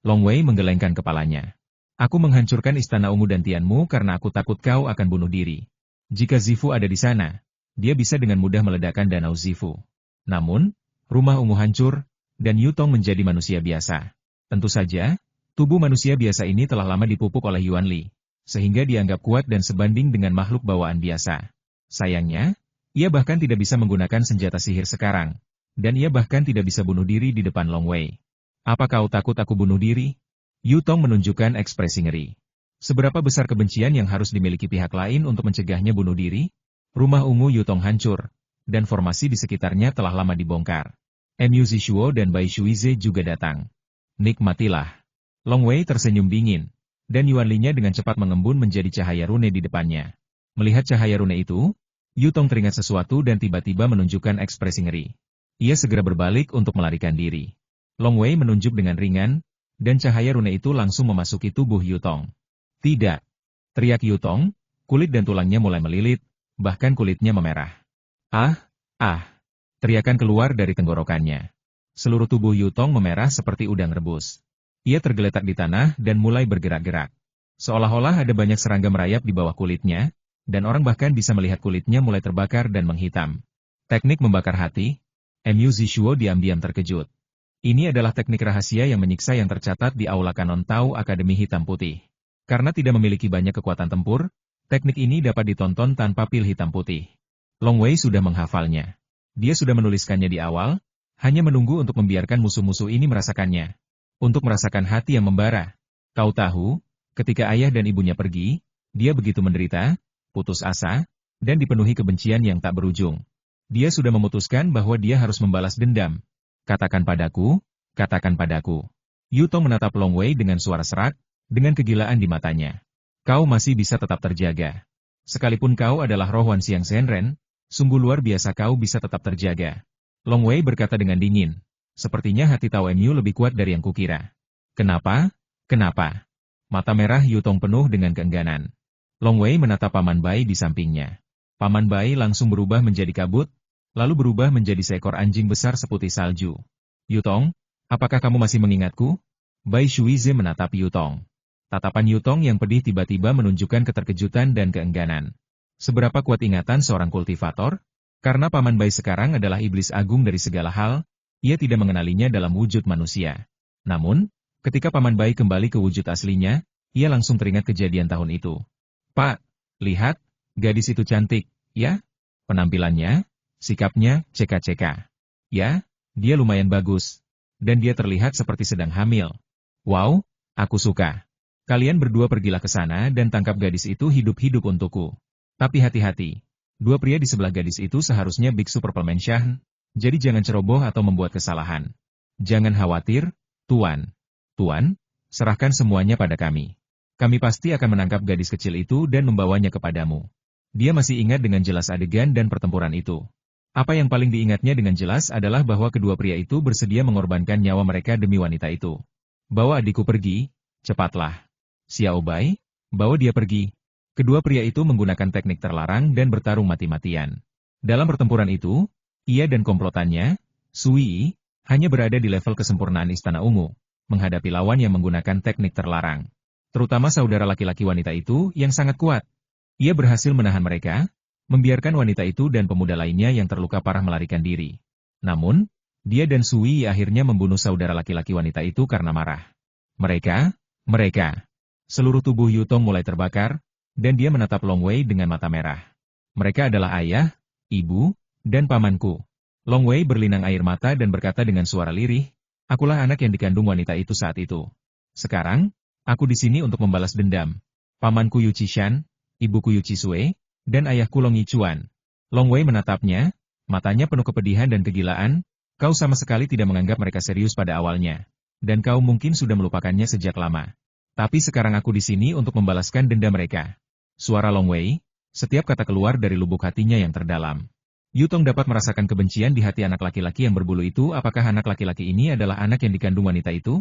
A: Long Wei menggelengkan kepalanya. Aku menghancurkan istana ungu dantianmu karena aku takut kau akan bunuh diri. Jika Zifu ada di sana, dia bisa dengan mudah meledakkan danau Zifu. Namun, rumah ungu hancur, dan Yu Tong menjadi manusia biasa. Tentu saja, tubuh manusia biasa ini telah lama dipupuk oleh Yuan Li, sehingga dianggap kuat dan sebanding dengan makhluk bawaan biasa. Sayangnya, ia bahkan tidak bisa menggunakan senjata sihir sekarang, dan ia bahkan tidak bisa bunuh diri di depan Long Wei. Apa kau takut aku bunuh diri? Yu Tong menunjukkan ekspresi ngeri. Seberapa besar kebencian yang harus dimiliki pihak lain untuk mencegahnya bunuh diri? Rumah ungu Yu Tong hancur, dan formasi di sekitarnya telah lama dibongkar. Mu Zishuo dan Bai Shuize juga datang. Nikmatilah. Long Wei tersenyum dingin, dan Yuan Li-nya dengan cepat mengembun menjadi cahaya rune di depannya. Melihat cahaya rune itu, Yu Tong teringat sesuatu dan tiba-tiba menunjukkan ekspresi ngeri. Ia segera berbalik untuk melarikan diri. Long Wei menunjuk dengan ringan, dan cahaya rune itu langsung memasuki tubuh Yu Tong. Tidak! Teriak Yu Tong, kulit dan tulangnya mulai melilit, bahkan kulitnya memerah. Ah! Teriakan keluar dari tenggorokannya. Seluruh tubuh Yu Tong memerah seperti udang rebus. Ia tergeletak di tanah dan mulai bergerak-gerak. Seolah-olah ada banyak serangga merayap di bawah kulitnya, dan orang bahkan bisa melihat kulitnya mulai terbakar dan menghitam. Teknik membakar hati. Mu Zishuo diam-diam terkejut. Ini adalah teknik rahasia yang menyiksa yang tercatat di Aula Kanon Tau Akademi Hitam Putih. Karena tidak memiliki banyak kekuatan tempur, teknik ini dapat ditonton tanpa pil hitam putih. Long Wei sudah menghafalnya. Dia sudah menuliskannya di awal, hanya menunggu untuk membiarkan musuh-musuh ini merasakannya. Untuk merasakan hati yang membara. Kau tahu, ketika ayah dan ibunya pergi, dia begitu menderita, putus asa, dan dipenuhi kebencian yang tak berujung. Dia sudah memutuskan bahwa dia harus membalas dendam. Katakan padaku. Yu Tong menatap Long Wei dengan suara serak, dengan kegilaan di matanya. Kau masih bisa tetap terjaga. Sekalipun kau adalah roh Wan Xiang Shenren, sungguh luar biasa kau bisa tetap terjaga. Long Wei berkata dengan dingin. Sepertinya hati Tao Mu lebih kuat dari yang kukira. Kenapa? Mata merah Yu Tong penuh dengan keengganan. Long Wei menatap Paman Bai di sampingnya. Paman Bai langsung berubah menjadi kabut, lalu berubah menjadi seekor anjing besar seputih salju. Yu Tong, apakah kamu masih mengingatku? Bai Shuize menatap Yu Tong. Tatapan Yu Tong yang pedih tiba-tiba menunjukkan keterkejutan dan keengganan. Seberapa kuat ingatan seorang kultivator? Karena Paman Bai sekarang adalah iblis agung dari segala hal, ia tidak mengenalinya dalam wujud manusia. Namun, ketika Paman Bai kembali ke wujud aslinya, ia langsung teringat kejadian tahun itu. Pak, lihat, gadis itu cantik, ya? Penampilannya, sikapnya, ceka-ceka. Ya, Dia lumayan bagus. Dan dia terlihat seperti sedang hamil. Wow, aku suka. Kalian berdua pergilah ke sana dan tangkap gadis itu hidup-hidup untukku. Tapi hati-hati. Dua pria di sebelah gadis itu seharusnya biksu Perpelmensyah, jadi jangan ceroboh atau membuat kesalahan. Jangan khawatir, Tuan. Tuan, serahkan semuanya pada kami. Kami pasti akan menangkap gadis kecil itu dan membawanya kepadamu. Dia masih ingat dengan jelas adegan dan pertempuran itu. Apa yang paling diingatnya dengan jelas adalah bahwa kedua pria itu bersedia mengorbankan nyawa mereka demi wanita itu. Bawa adikku pergi, cepatlah. Xiao Bai, bawa dia pergi. Kedua pria itu menggunakan teknik terlarang dan bertarung mati-matian. Dalam pertempuran itu, ia dan komplotannya, Sui, hanya berada di level kesempurnaan Istana Ungu, menghadapi lawan yang menggunakan teknik terlarang. Terutama saudara laki-laki wanita itu yang sangat kuat. Ia berhasil menahan mereka, membiarkan wanita itu dan pemuda lainnya yang terluka parah melarikan diri. Namun, dia dan Sui akhirnya membunuh saudara laki-laki wanita itu karena marah. Mereka. Seluruh tubuh Yutong mulai terbakar, dan dia menatap Long Wei dengan mata merah. Mereka adalah ayah, ibu, dan pamanku. Long Wei berlinang air mata dan berkata dengan suara lirih, akulah anak yang dikandung wanita itu saat itu. Sekarang, aku di sini untuk membalas dendam. Pamanku Yu Qishan, ibuku Yu Qisue, dan ayahku Long Yichuan. Long Wei menatapnya, matanya penuh kepedihan dan kegilaan, kau sama sekali tidak menganggap mereka serius pada awalnya. Dan kau mungkin sudah melupakannya sejak lama. Tapi sekarang aku di sini untuk membalaskan dendam mereka. Suara Long Wei, setiap kata keluar dari lubuk hatinya yang terdalam. Yutong dapat merasakan kebencian di hati anak laki-laki yang berbulu itu. Apakah anak laki-laki ini adalah anak yang dikandung wanita itu?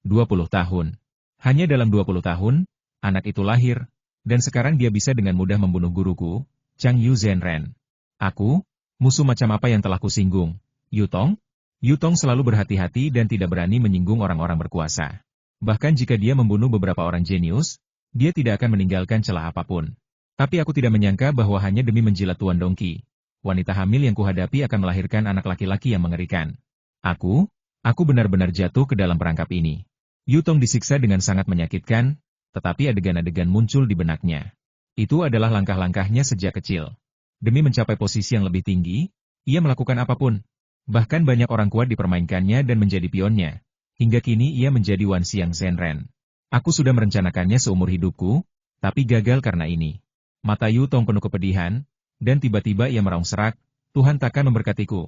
A: 20 tahun. Hanya dalam 20 tahun, anak itu lahir, dan sekarang dia bisa dengan mudah membunuh guruku, Chang Yu Zhenren. Aku, musuh macam apa yang telah kusinggung? Yutong? Yutong selalu berhati-hati dan tidak berani menyinggung orang-orang berkuasa. Bahkan jika dia membunuh beberapa orang jenius, dia tidak akan meninggalkan celah apapun. Tapi aku tidak menyangka bahwa hanya demi menjilat Tuan Dongqi, wanita hamil yang kuhadapi akan melahirkan anak laki-laki yang mengerikan. Aku benar-benar jatuh ke dalam perangkap ini. Yutong disiksa dengan sangat menyakitkan, tetapi adegan-adegan muncul di benaknya. Itu adalah langkah-langkahnya sejak kecil. Demi mencapai posisi yang lebih tinggi, ia melakukan apapun. Bahkan banyak orang kuat dipermainkannya dan menjadi pionnya. Hingga kini ia menjadi Wan Xiang Zhenren. Aku sudah merencanakannya seumur hidupku, tapi gagal karena ini. Mata Yutong penuh kepedihan, dan tiba-tiba ia meraung serak, Tuhan takkan memberkatiku.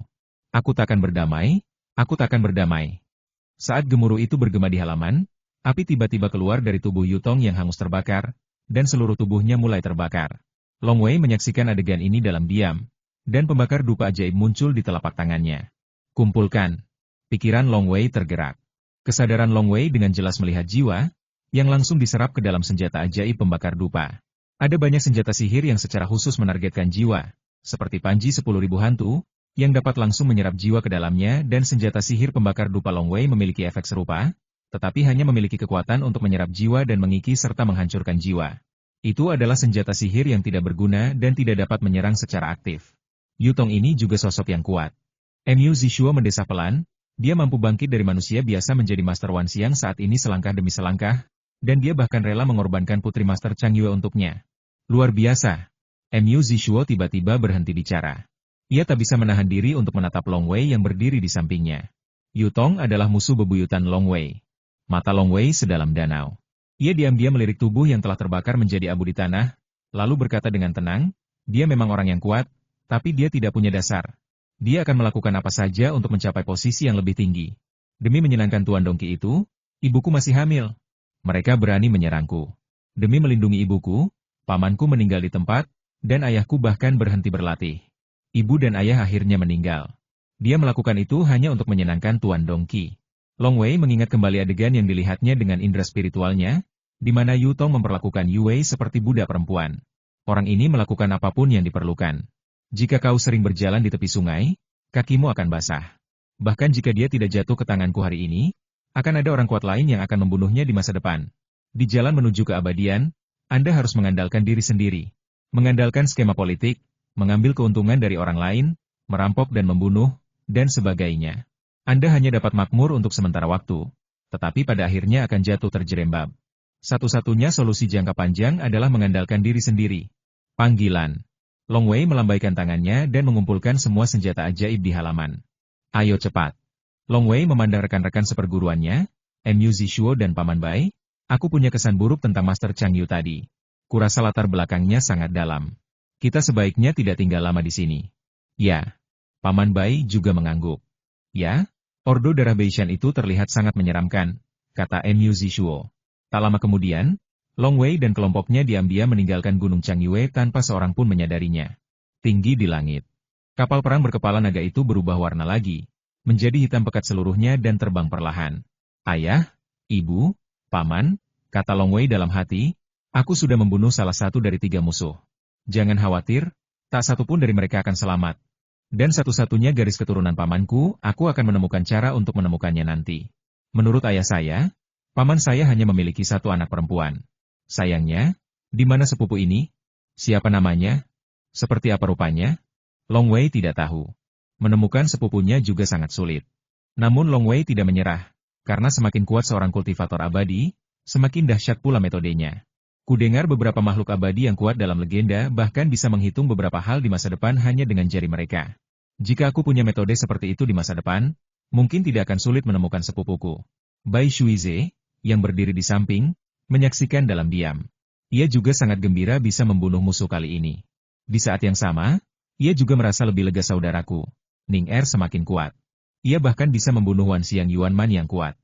A: Aku takkan berdamai, aku takkan berdamai. Saat gemuruh itu bergema di halaman, api tiba-tiba keluar dari tubuh Yutong yang hangus terbakar, dan seluruh tubuhnya mulai terbakar. Long Wei menyaksikan adegan ini dalam diam, dan pembakar dupa ajaib muncul di telapak tangannya. Kumpulkan. Pikiran Long Wei tergerak. Kesadaran Long Wei dengan jelas melihat jiwa, yang langsung diserap ke dalam senjata ajaib pembakar dupa. Ada banyak senjata sihir yang secara khusus menargetkan jiwa, seperti panji 10.000 hantu, yang dapat langsung menyerap jiwa ke dalamnya dan senjata sihir pembakar dupa Long Wei memiliki efek serupa, tetapi hanya memiliki kekuatan untuk menyerap jiwa dan mengikis serta menghancurkan jiwa. Itu adalah senjata sihir yang tidak berguna dan tidak dapat menyerang secara aktif. Yutong ini juga sosok yang kuat. Mu Zishuo mendesah pelan, dia mampu bangkit dari manusia biasa menjadi Master Wan Xiang saat ini selangkah demi selangkah, dan dia bahkan rela mengorbankan Putri Master Chang Yue untuknya. Luar biasa. Mu Zishuo tiba-tiba berhenti bicara. Ia tak bisa menahan diri untuk menatap Long Wei yang berdiri di sampingnya. Yutong adalah musuh bebuyutan Long Wei. Mata Long Wei sedalam danau. Ia diam-diam melirik tubuh yang telah terbakar menjadi abu di tanah, lalu berkata dengan tenang, dia memang orang yang kuat, tapi dia tidak punya dasar. Dia akan melakukan apa saja untuk mencapai posisi yang lebih tinggi. Demi menyenangkan Tuan Dongqi itu, ibuku masih hamil. Mereka berani menyerangku. Demi melindungi ibuku, pamanku meninggal di tempat, dan ayahku bahkan berhenti berlatih. Ibu dan ayah akhirnya meninggal. Dia melakukan itu hanya untuk menyenangkan Tuan Dongqi. Long Wei mengingat kembali adegan yang dilihatnya dengan indera spiritualnya, di mana Yutong memperlakukan Yu Wei seperti budak perempuan. Orang ini melakukan apapun yang diperlukan. Jika kau sering berjalan di tepi sungai, kakimu akan basah. Bahkan jika dia tidak jatuh ke tanganku hari ini, akan ada orang kuat lain yang akan membunuhnya di masa depan. Di jalan menuju keabadian, Anda harus mengandalkan diri sendiri. Mengandalkan skema politik, mengambil keuntungan dari orang lain, merampok dan membunuh, dan sebagainya. Anda hanya dapat makmur untuk sementara waktu, tetapi pada akhirnya akan jatuh terjerembab. Satu-satunya solusi jangka panjang adalah mengandalkan diri sendiri. Panggilan. Long Wei melambaikan tangannya dan mengumpulkan semua senjata ajaib di halaman. Ayo cepat. Long Wei memandang rekan-rekan seperguruannya, Mu Zishuo dan Paman Bai. Aku punya kesan buruk tentang Master Chang Yu tadi. Kurasa latar belakangnya sangat dalam. Kita sebaiknya tidak tinggal lama di sini. Ya. Paman Bai juga mengangguk. Ya, Ordo Darah Beishan itu terlihat sangat menyeramkan, kata Mu Zishuo. Tak lama kemudian, Long Wei dan kelompoknya diam-diam meninggalkan Gunung Changyue tanpa seorang pun menyadarinya. Tinggi di langit. Kapal perang berkepala naga itu berubah warna lagi, menjadi hitam pekat seluruhnya dan terbang perlahan. Ayah, Ibu, Paman, kata Long Wei dalam hati, aku sudah membunuh salah satu dari 3 musuh. Jangan khawatir, tak satu pun dari mereka akan selamat. Dan satu-satunya garis keturunan pamanku, aku akan menemukan cara untuk menemukannya nanti. Menurut ayah saya, paman saya hanya memiliki 1 anak perempuan. Sayangnya, di mana sepupu ini? Siapa namanya? Seperti apa rupanya? Long Wei tidak tahu. Menemukan sepupunya juga sangat sulit. Namun Long Wei tidak menyerah, karena semakin kuat seorang kultivator abadi, semakin dahsyat pula metodenya. Kudengar beberapa makhluk abadi yang kuat dalam legenda bahkan bisa menghitung beberapa hal di masa depan hanya dengan jari mereka. Jika aku punya metode seperti itu di masa depan, mungkin tidak akan sulit menemukan sepupuku. Bai Shuize, yang berdiri di samping, menyaksikan dalam diam. Ia juga sangat gembira bisa membunuh musuh kali ini. Di saat yang sama, ia juga merasa lebih lega saudaraku. Ning Er semakin kuat. Ia bahkan bisa membunuh Wan Xiang Yuan Man yang kuat.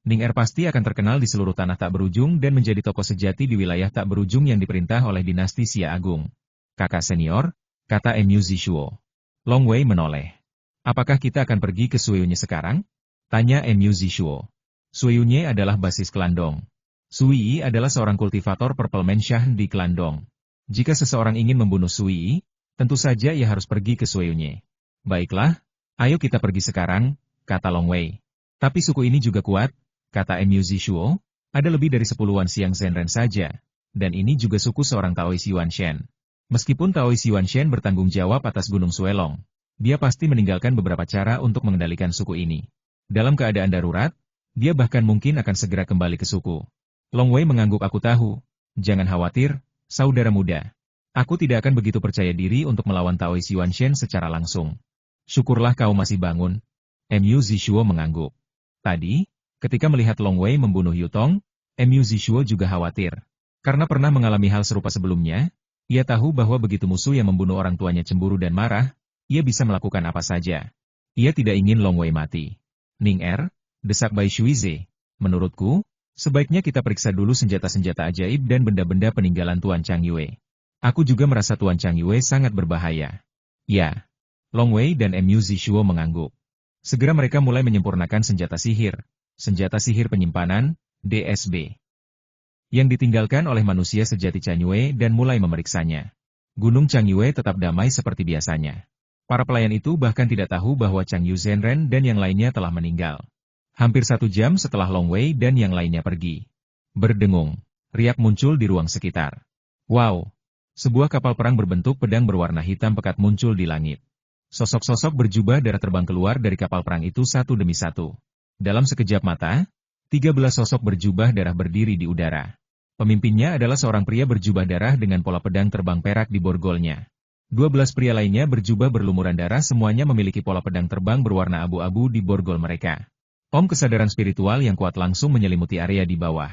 A: Ning Er pasti akan terkenal di seluruh tanah tak berujung dan menjadi tokoh sejati di wilayah tak berujung yang diperintah oleh dinasti Xia Agung. Kakak senior, kata Mu Zishuo. Long Wei menoleh. Apakah kita akan pergi ke Suiyunye sekarang? Tanya Mu Zishuo. Suiyunye adalah basis Klandong. Sui adalah seorang kultivator Purple Man Shah di Klandong. Jika seseorang ingin membunuh Sui, tentu saja ia harus pergi ke Suiyunye. Baiklah, ayo kita pergi sekarang, kata Long Wei. Tapi suku ini juga kuat, kata Mu Zishuo, ada lebih dari 10-an Xiang Zhenren saja, dan ini juga suku seorang Taois Yuan Shen. Meskipun Taois Yuan Shen bertanggung jawab atas Gunung Suelong, dia pasti meninggalkan beberapa cara untuk mengendalikan suku ini. Dalam keadaan darurat, dia bahkan mungkin akan segera kembali ke suku. Long Wei mengangguk. Aku tahu, jangan khawatir, saudara muda. Aku tidak akan begitu percaya diri untuk melawan Taois Yuan Shen secara langsung. Syukurlah kau masih bangun. Mu Zishuo mengangguk. Tadi, ketika melihat Long Wei membunuh Yutong, Mu Zishuo juga khawatir. Karena pernah mengalami hal serupa sebelumnya, ia tahu bahwa begitu musuh yang membunuh orang tuanya cemburu dan marah, ia bisa melakukan apa saja. Ia tidak ingin Long Wei mati. Ning Er, desak Bai Shuize, menurutku, sebaiknya kita periksa dulu senjata-senjata ajaib dan benda-benda peninggalan Tuan Chang Yue. Aku juga merasa Tuan Chang Yue sangat berbahaya. Ya. Long Wei dan Mu Zishuo mengangguk. Segera mereka mulai menyempurnakan senjata sihir penyimpanan, DSB. Yang ditinggalkan oleh manusia sejati Chang Yue dan mulai memeriksanya. Gunung Chang Yue tetap damai seperti biasanya. Para pelayan itu bahkan tidak tahu bahwa Chang Yu Zhenren dan yang lainnya telah meninggal. Hampir 1 jam setelah Long Wei dan yang lainnya pergi. Berdengung, riak muncul di ruang sekitar. Wow! Sebuah kapal perang berbentuk pedang berwarna hitam pekat muncul di langit. Sosok-sosok berjubah darah terbang keluar dari kapal perang itu satu demi satu. Dalam sekejap mata, 13 sosok berjubah darah berdiri di udara. Pemimpinnya adalah seorang pria berjubah darah dengan pola pedang terbang perak di borgolnya. 12 pria lainnya berjubah berlumuran darah, semuanya memiliki pola pedang terbang berwarna abu-abu di borgol mereka. Kesadaran spiritual yang kuat langsung menyelimuti area di bawah.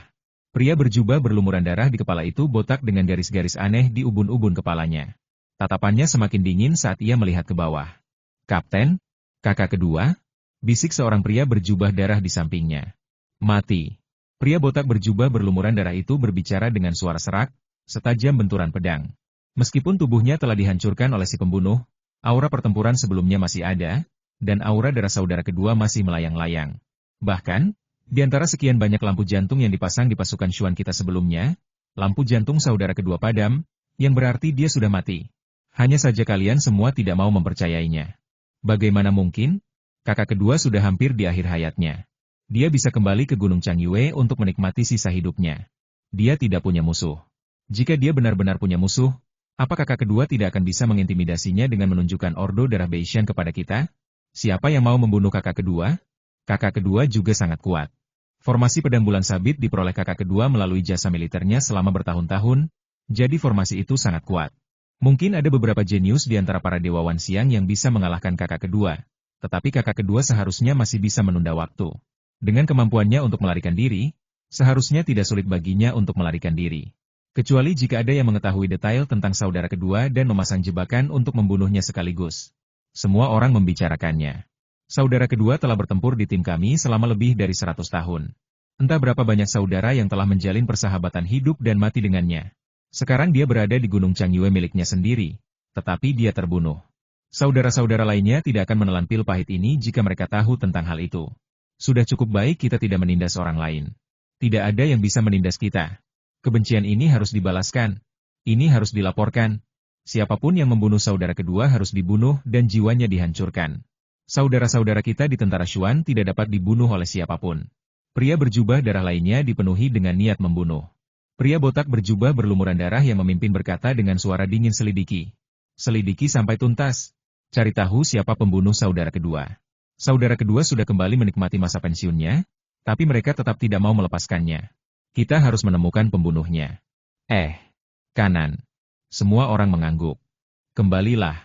A: Pria berjubah berlumuran darah di kepala itu botak dengan garis-garis aneh di ubun-ubun kepalanya. Tatapannya semakin dingin saat ia melihat ke bawah. Kapten, kakak kedua, bisik seorang pria berjubah darah di sampingnya. Mati. Pria botak berjubah berlumuran darah itu berbicara dengan suara serak, setajam benturan pedang. Meskipun tubuhnya telah dihancurkan oleh si pembunuh, aura pertempuran sebelumnya masih ada, dan aura darah saudara kedua masih melayang-layang. Bahkan, di antara sekian banyak lampu jantung yang dipasang di pasukan Xuan kita sebelumnya, lampu jantung saudara kedua padam, yang berarti dia sudah mati. Hanya saja kalian semua tidak mau mempercayainya. Bagaimana mungkin? Kakak kedua sudah hampir di akhir hayatnya. Dia bisa kembali ke Gunung Chang Yue untuk menikmati sisa hidupnya. Dia tidak punya musuh. Jika dia benar-benar punya musuh, apa kakak kedua tidak akan bisa mengintimidasinya dengan menunjukkan Ordo Darah Beishan kepada kita? Siapa yang mau membunuh kakak kedua? Kakak kedua juga sangat kuat. Formasi pedang bulan sabit diperoleh kakak kedua melalui jasa militernya selama bertahun-tahun, jadi formasi itu sangat kuat. Mungkin ada beberapa jenius di antara para dewa Wan Xiang yang bisa mengalahkan kakak kedua, Tetapi kakak kedua seharusnya masih bisa menunda waktu. Dengan kemampuannya untuk melarikan diri, seharusnya tidak sulit baginya untuk melarikan diri. Kecuali jika ada yang mengetahui detail tentang saudara kedua dan memasang jebakan untuk membunuhnya sekaligus. Semua orang membicarakannya. Saudara kedua telah bertempur di tim kami selama lebih dari 100 tahun. Entah berapa banyak saudara yang telah menjalin persahabatan hidup dan mati dengannya. Sekarang dia berada di Gunung Changyue miliknya sendiri, tetapi dia terbunuh. Saudara-saudara lainnya tidak akan menelan pil pahit ini jika mereka tahu tentang hal itu. Sudah cukup baik kita tidak menindas orang lain. Tidak ada yang bisa menindas kita. Kebencian ini harus dibalaskan. Ini harus dilaporkan. Siapapun yang membunuh saudara kedua harus dibunuh dan jiwanya dihancurkan. Saudara-saudara kita di tentara Shuan tidak dapat dibunuh oleh siapapun. Pria berjubah darah lainnya dipenuhi dengan niat membunuh. Pria botak berjubah berlumuran darah yang memimpin berkata dengan suara dingin, selidiki. Selidiki sampai tuntas. Cari tahu siapa pembunuh saudara kedua. Saudara kedua sudah kembali menikmati masa pensiunnya, tapi mereka tetap tidak mau melepaskannya. Kita harus menemukan pembunuhnya. Kanan. Semua orang mengangguk. Kembalilah.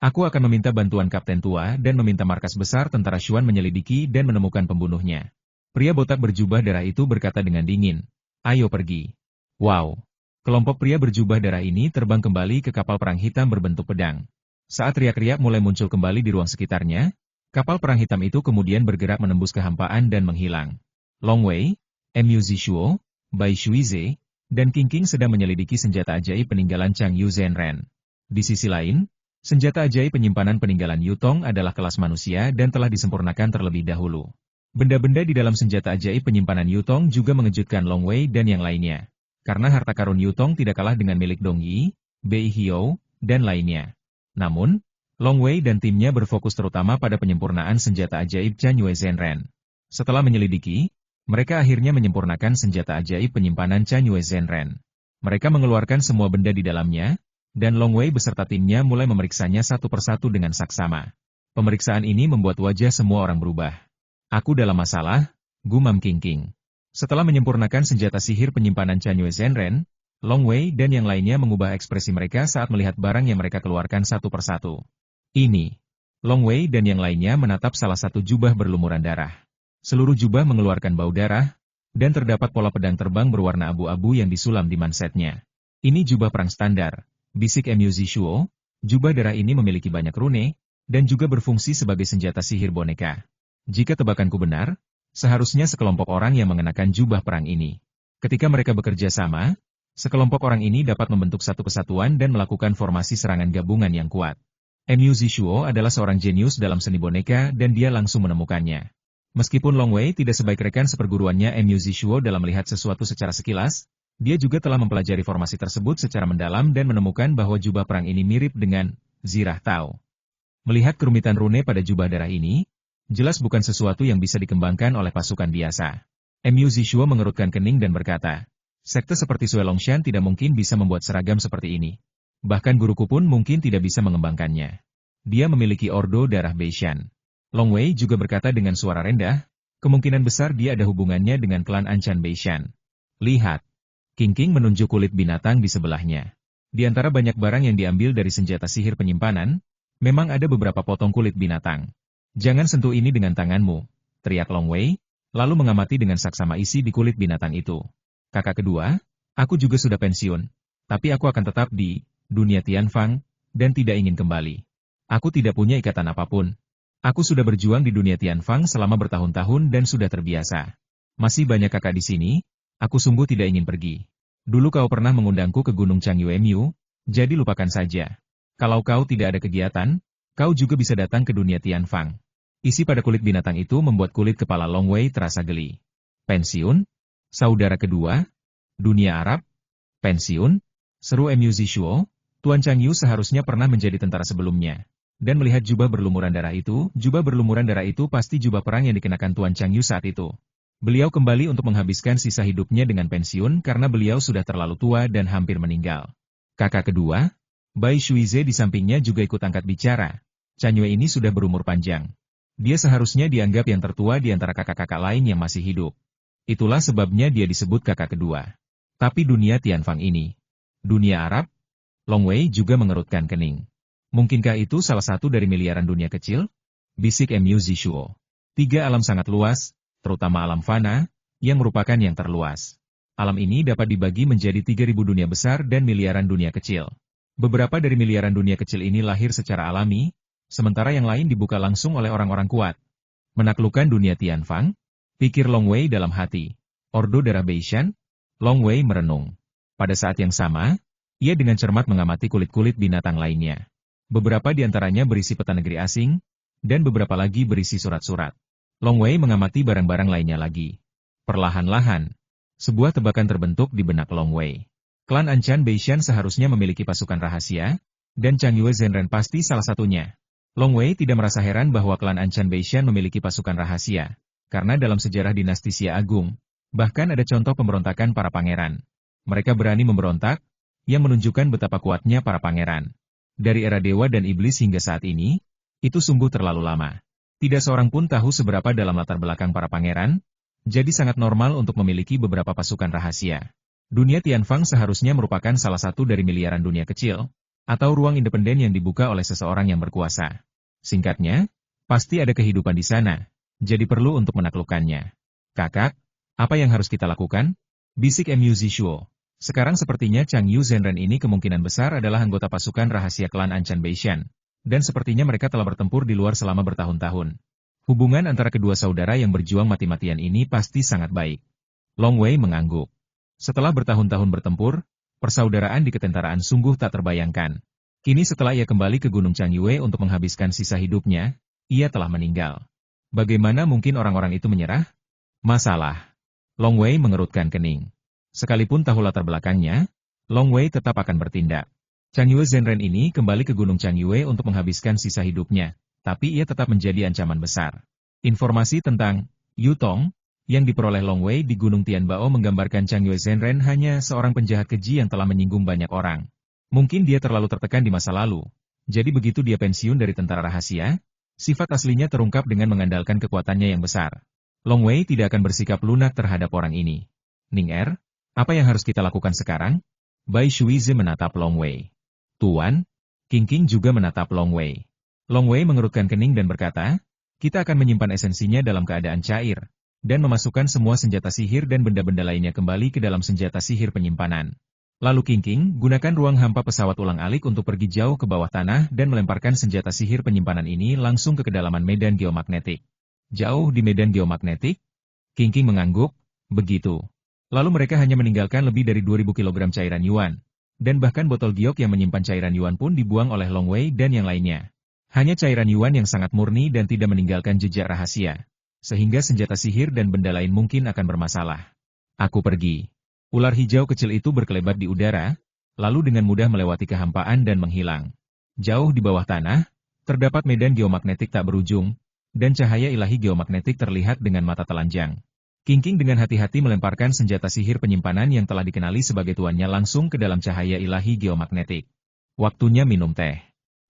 A: Aku akan meminta bantuan Kapten Tua dan meminta markas besar tentara Shuan menyelidiki dan menemukan pembunuhnya. Pria botak berjubah darah itu berkata dengan dingin. Ayo pergi. Wow. Kelompok pria berjubah darah ini terbang kembali ke kapal perang hitam berbentuk pedang. Saat riak-riak mulai muncul kembali di ruang sekitarnya, kapal perang hitam itu kemudian bergerak menembus kehampaan dan menghilang. Long Wei, Mu Zishuo, Bai Shuize, dan King sedang menyelidiki senjata ajaib peninggalan Chang Yu Zhenren. Di sisi lain, senjata ajaib penyimpanan peninggalan Yutong adalah kelas manusia dan telah disempurnakan terlebih dahulu. Benda-benda di dalam senjata ajaib penyimpanan Yutong juga mengejutkan Long Wei dan yang lainnya. Karena harta karun Yutong tidak kalah dengan milik Dong Yi, Bei Hiou, dan lainnya. Namun, Long Wei dan timnya berfokus terutama pada penyempurnaan senjata ajaib Chan Yue Zhenren. Setelah menyelidiki, mereka akhirnya menyempurnakan senjata ajaib penyimpanan Chan Yue Zhenren. Mereka mengeluarkan semua benda di dalamnya, dan Long Wei beserta timnya mulai memeriksanya satu persatu dengan saksama. Pemeriksaan ini membuat wajah semua orang berubah. Aku dalam masalah, gumam King. Setelah menyempurnakan senjata sihir penyimpanan Chan Yue Zhenren, Long Wei dan yang lainnya mengubah ekspresi mereka saat melihat barang yang mereka keluarkan satu persatu. Ini. Long Wei dan yang lainnya menatap salah satu jubah berlumuran darah. Seluruh jubah mengeluarkan bau darah, dan terdapat pola pedang terbang berwarna abu-abu yang disulam di mansetnya. Ini jubah perang standar, bisik Mu Zishuo. Jubah darah ini memiliki banyak rune, dan juga berfungsi sebagai senjata sihir boneka. Jika tebakanku benar, seharusnya sekelompok orang yang mengenakan jubah perang ini. Ketika mereka bekerja sama, sekelompok orang ini dapat membentuk satu kesatuan dan melakukan formasi serangan gabungan yang kuat. Mu Zishuo adalah seorang jenius dalam seni boneka dan dia langsung menemukannya. Meskipun Long Wei tidak sebaik rekan seperguruannya Mu Zishuo dalam melihat sesuatu secara sekilas, dia juga telah mempelajari formasi tersebut secara mendalam dan menemukan bahwa jubah perang ini mirip dengan Zirah Tao. Melihat kerumitan rune pada jubah darah ini, jelas bukan sesuatu yang bisa dikembangkan oleh pasukan biasa. Mu Zishuo mengerutkan kening dan berkata, sekte seperti Sui Longshan tidak mungkin bisa membuat seragam seperti ini. Bahkan guruku pun mungkin tidak bisa mengembangkannya. Dia memiliki ordo darah Beishan. Long Wei juga berkata dengan suara rendah, kemungkinan besar dia ada hubungannya dengan klan Anchan Beishan. Lihat. King menunjuk kulit binatang di sebelahnya. Di antara banyak barang yang diambil dari senjata sihir penyimpanan, memang ada beberapa potong kulit binatang. Jangan sentuh ini dengan tanganmu, teriak Long Wei, lalu mengamati dengan saksama isi di kulit binatang itu. Kakak kedua, aku juga sudah pensiun, tapi aku akan tetap di dunia Tianfang, dan tidak ingin kembali. Aku tidak punya ikatan apapun. Aku sudah berjuang di dunia Tianfang selama bertahun-tahun dan sudah terbiasa. Masih banyak kakak di sini, aku sungguh tidak ingin pergi. Dulu kau pernah mengundangku ke Gunung Changyue Mu, jadi lupakan saja. Kalau kau tidak ada kegiatan, kau juga bisa datang ke dunia Tianfang. Isi pada kulit binatang itu membuat kulit kepala Long Wei terasa geli. Pensiun? Saudara kedua? Dunia Arab? Pensiun? Seru Mu Zishuo, Tuan Chang Yu seharusnya pernah menjadi tentara sebelumnya. Dan melihat jubah berlumuran darah itu pasti jubah perang yang dikenakan Tuan Chang Yu saat itu. Beliau kembali untuk menghabiskan sisa hidupnya dengan pensiun karena beliau sudah terlalu tua dan hampir meninggal. Kakak kedua, Bai Shuize di sampingnya juga ikut angkat bicara. Chan Yue ini sudah berumur panjang. Dia seharusnya dianggap yang tertua di antara kakak-kakak lain yang masih hidup. Itulah sebabnya dia disebut kakak kedua. Tapi dunia Tianfang ini, dunia Arab? Long Wei juga mengerutkan kening. Mungkinkah itu salah satu dari miliaran dunia kecil? bisik Mu Zishuo. 3 alam sangat luas, terutama alam fana, yang merupakan yang terluas. Alam ini dapat dibagi menjadi 3.000 dunia besar dan miliaran dunia kecil. Beberapa dari miliaran dunia kecil ini lahir secara alami, sementara yang lain dibuka langsung oleh orang-orang kuat. Menaklukkan dunia Tianfang? Pikir Long Wei dalam hati. Ordo darah Beishan? Long Wei merenung. Pada saat yang sama, ia dengan cermat mengamati kulit-kulit binatang lainnya. Beberapa di antaranya berisi peta negeri asing, dan beberapa lagi berisi surat-surat. Long Wei mengamati barang-barang lainnya lagi. Perlahan-lahan, sebuah tebakan terbentuk di benak Long Wei. Klan Anchan Beishan seharusnya memiliki pasukan rahasia, dan Chang Yue Zhenren pasti salah satunya. Long Wei tidak merasa heran bahwa klan Anchan Beishan memiliki pasukan rahasia, karena dalam sejarah dinasti Xia Agung, bahkan ada contoh pemberontakan para pangeran. Mereka berani memberontak, yang menunjukkan betapa kuatnya para pangeran. Dari era dewa dan iblis hingga saat ini, itu sungguh terlalu lama. Tidak seorang pun tahu seberapa dalam latar belakang para pangeran, jadi sangat normal untuk memiliki beberapa pasukan rahasia. Dunia Tianfang seharusnya merupakan salah satu dari miliaran dunia kecil, atau ruang independen yang dibuka oleh seseorang yang berkuasa. Singkatnya, pasti ada kehidupan di sana, jadi perlu untuk menaklukkannya. Kakak, apa yang harus kita lakukan? Bisik Mu Zishuo. Sekarang sepertinya Chang Yu Zhenren ini kemungkinan besar adalah anggota pasukan rahasia klan Anchan Beishan, dan sepertinya mereka telah bertempur di luar selama bertahun-tahun. Hubungan antara kedua saudara yang berjuang mati-matian ini pasti sangat baik. Long Wei mengangguk. Setelah bertahun-tahun bertempur, persaudaraan di ketentaraan sungguh tak terbayangkan. Kini setelah ia kembali ke Gunung Changyue untuk menghabiskan sisa hidupnya, ia telah meninggal. Bagaimana mungkin orang-orang itu menyerah? Masalah. Long Wei mengerutkan kening. Sekalipun tahu latar belakangnya, Long Wei tetap akan bertindak. Chang Yue Zhenren ini kembali ke Gunung Changyue untuk menghabiskan sisa hidupnya, tapi ia tetap menjadi ancaman besar. Informasi tentang Yu Tong yang diperoleh Long Wei di Gunung Tianbao menggambarkan Chang Yue Zhenren hanya seorang penjahat keji yang telah menyinggung banyak orang. Mungkin dia terlalu tertekan di masa lalu, jadi begitu dia pensiun dari tentara rahasia, sifat aslinya terungkap dengan mengandalkan kekuatannya yang besar. Long Wei tidak akan bersikap lunak terhadap orang ini. Ning Er, apa yang harus kita lakukan sekarang? Bai Shuizi menatap Long Wei. Tuan, King King juga menatap Long Wei. Long Wei mengerutkan kening dan berkata, kita akan menyimpan esensinya dalam keadaan cair, dan memasukkan semua senjata sihir dan benda-benda lainnya kembali ke dalam senjata sihir penyimpanan. Lalu King King, gunakan ruang hampa pesawat ulang-alik untuk pergi jauh ke bawah tanah dan melemparkan senjata sihir penyimpanan ini langsung ke kedalaman medan geomagnetik. Jauh di medan geomagnetik? King King mengangguk, begitu. Lalu mereka hanya meninggalkan lebih dari 2.000 kg cairan yuan. Dan bahkan botol giok yang menyimpan cairan yuan pun dibuang oleh Long Wei dan yang lainnya. Hanya cairan yuan yang sangat murni dan tidak meninggalkan jejak rahasia. Sehingga senjata sihir dan benda lain mungkin akan bermasalah. Aku pergi. Ular hijau kecil itu berkelebat di udara, lalu dengan mudah melewati kehampaan dan menghilang. Jauh di bawah tanah, terdapat medan geomagnetik tak berujung, dan cahaya ilahi geomagnetik terlihat dengan mata telanjang. King King dengan hati-hati melemparkan senjata sihir penyimpanan yang telah dikenali sebagai tuannya langsung ke dalam cahaya ilahi geomagnetik. Waktunya minum teh.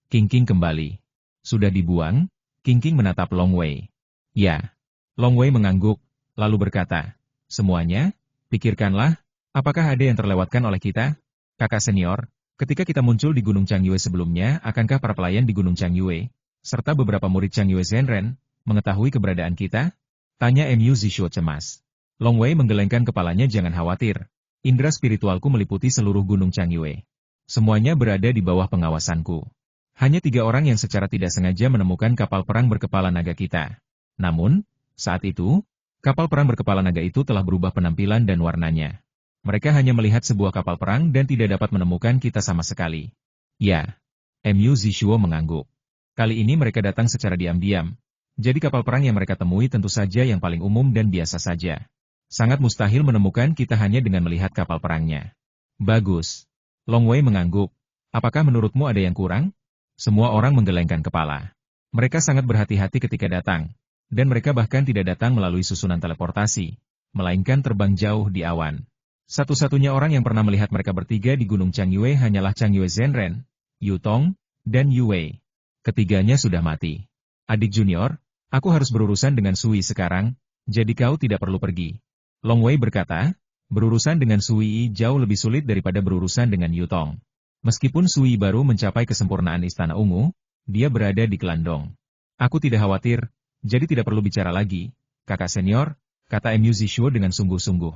A: King King kembali. Sudah dibuang? King King menatap Long Wei. Ya. Long Wei mengangguk, lalu berkata, semuanya, pikirkanlah, apakah ada yang terlewatkan oleh kita? Kakak senior, ketika kita muncul di Gunung Changyue sebelumnya, akankah para pelayan di Gunung Changyue, serta beberapa murid Chang Yue Zhenren, mengetahui keberadaan kita? Tanya Mu Zishuo cemas. Long Wei menggelengkan kepalanya, jangan khawatir. Indra spiritualku meliputi seluruh Gunung Changyue. Semuanya berada di bawah pengawasanku. Hanya 3 orang yang secara tidak sengaja menemukan kapal perang berkepala naga kita. Namun, saat itu, kapal perang berkepala naga itu telah berubah penampilan dan warnanya. Mereka hanya melihat sebuah kapal perang dan tidak dapat menemukan kita sama sekali. Ya. Mu Zishuo mengangguk. Kali ini mereka datang secara diam-diam. Jadi kapal perang yang mereka temui tentu saja yang paling umum dan biasa saja. Sangat mustahil menemukan kita hanya dengan melihat kapal perangnya. Bagus. Long Wei mengangguk. Apakah menurutmu ada yang kurang? Semua orang menggelengkan kepala. Mereka sangat berhati-hati ketika datang. Dan mereka bahkan tidak datang melalui susunan teleportasi, melainkan terbang jauh di awan. Satu-satunya orang yang pernah melihat mereka bertiga di Gunung Changyue hanyalah Chang Yue Zhenren, Yu Tong, dan Yu Wei. Ketiganya sudah mati. Adik junior, aku harus berurusan dengan Sui sekarang, jadi kau tidak perlu pergi. Long Wei berkata, berurusan dengan Sui jauh lebih sulit daripada berurusan dengan Yu Tong. Meskipun Sui baru mencapai kesempurnaan Istana Ungu, dia berada di Kelandong. Aku tidak khawatir, jadi tidak perlu bicara lagi, kakak senior, kata Mu Zishuo dengan sungguh-sungguh.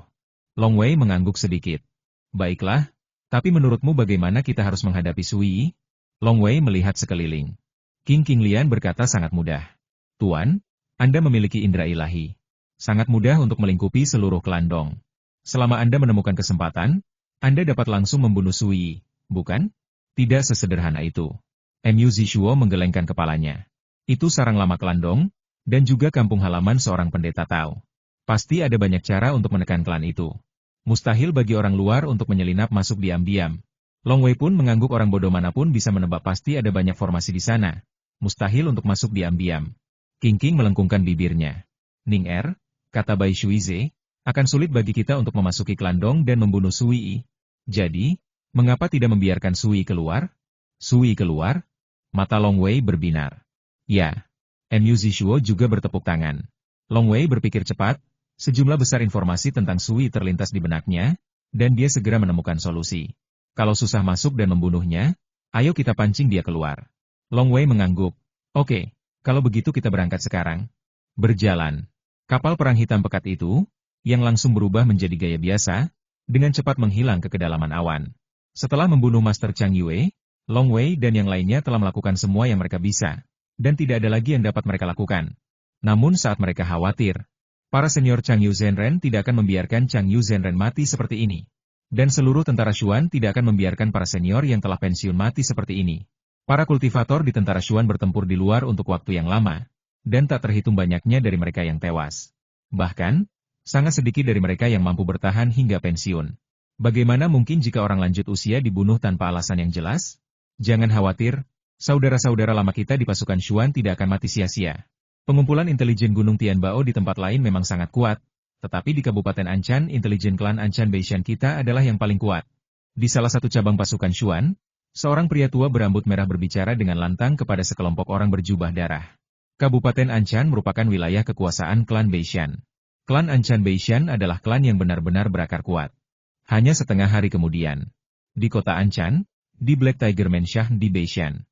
A: Long Wei mengangguk sedikit. Baiklah, tapi menurutmu bagaimana kita harus menghadapi Sui? Long Wei melihat sekeliling. King Lian berkata sangat mudah. Tuan, Anda memiliki indera ilahi. Sangat mudah untuk melingkupi seluruh klan Dong. Selama Anda menemukan kesempatan, Anda dapat langsung membunuh Sui, bukan? Tidak sesederhana itu. Mu Zishuo menggelengkan kepalanya. Itu sarang lama klan Dong, dan juga kampung halaman seorang pendeta Tao. Pasti ada banyak cara untuk menekan klan itu. Mustahil bagi orang luar untuk menyelinap masuk diam-diam. Long Wei pun mengangguk orang bodoh manapun bisa menebak pasti ada banyak formasi di sana. Mustahil untuk masuk diam-diam. King melengkungkan bibirnya. Ning kata Bai Shuize, akan sulit bagi kita untuk memasuki klan Dong dan membunuh Sui. Jadi, mengapa tidak membiarkan Sui keluar? Sui keluar? Mata Long Wei berbinar. Ya. Mu Zishuo juga bertepuk tangan. Long Wei berpikir cepat, sejumlah besar informasi tentang Sui terlintas di benaknya, dan dia segera menemukan solusi. Kalau susah masuk dan membunuhnya, ayo kita pancing dia keluar. Long Wei mengangguk. Oke, kalau begitu kita berangkat sekarang. Berjalan. Kapal perang hitam pekat itu, yang langsung berubah menjadi gaya biasa, dengan cepat menghilang ke kedalaman awan. Setelah membunuh Master Chang Yue, Long Wei dan yang lainnya telah melakukan semua yang mereka bisa, dan tidak ada lagi yang dapat mereka lakukan. Namun saat mereka khawatir, para senior Chang Yu Zhenren tidak akan membiarkan Chang Yu Zhenren mati seperti ini. Dan seluruh tentara Xuan tidak akan membiarkan para senior yang telah pensiun mati seperti ini. Para kultivator di tentara Xuan bertempur di luar untuk waktu yang lama, dan tak terhitung banyaknya dari mereka yang tewas. Bahkan, sangat sedikit dari mereka yang mampu bertahan hingga pensiun. Bagaimana mungkin jika orang lanjut usia dibunuh tanpa alasan yang jelas? Jangan khawatir, saudara-saudara lama kita di pasukan Xuan tidak akan mati sia-sia. Pengumpulan intelijen Gunung Tianbao di tempat lain memang sangat kuat, tetapi di Kabupaten Anchan, intelijen klan Anchan Beishan kita adalah yang paling kuat. Di salah satu cabang pasukan Xuan, seorang pria tua berambut merah berbicara dengan lantang kepada sekelompok orang berjubah darah. Kabupaten Anchan merupakan wilayah kekuasaan klan Beishan. Klan Anchan Beishan adalah klan yang benar-benar berakar kuat. Hanya setengah hari kemudian, di kota Anchan, di Black Tiger Mansion di Beishan.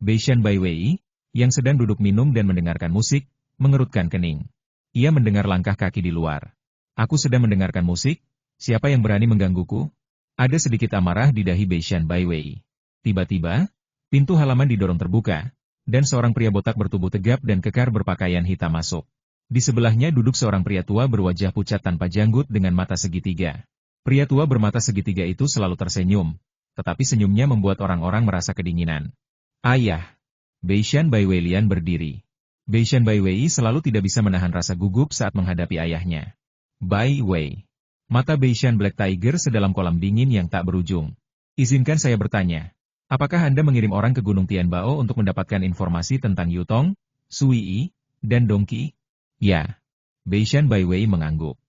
A: Beishan Bai Wei, yang sedang duduk minum dan mendengarkan musik, mengerutkan kening. Ia mendengar langkah kaki di luar. Aku sedang mendengarkan musik, siapa yang berani menggangguku? Ada sedikit amarah di dahi Beishan Bai Wei. Tiba-tiba, pintu halaman didorong terbuka, dan seorang pria botak bertubuh tegap dan kekar berpakaian hitam masuk. Di sebelahnya duduk seorang pria tua berwajah pucat tanpa janggut dengan mata segitiga. Pria tua bermata segitiga itu selalu tersenyum, tetapi senyumnya membuat orang-orang merasa kedinginan. Ayah! Beishan Bai Wei Lian berdiri. Beishan Bai Wei selalu tidak bisa menahan rasa gugup saat menghadapi ayahnya. Bai Wei. Mata Beishan Black Tiger sedalam kolam dingin yang tak berujung. Izinkan saya bertanya, apakah Anda mengirim orang ke Gunung Tianbao untuk mendapatkan informasi tentang Yutong, Sui, dan Dongqi? Ya. Beishan Bai Wei mengangguk.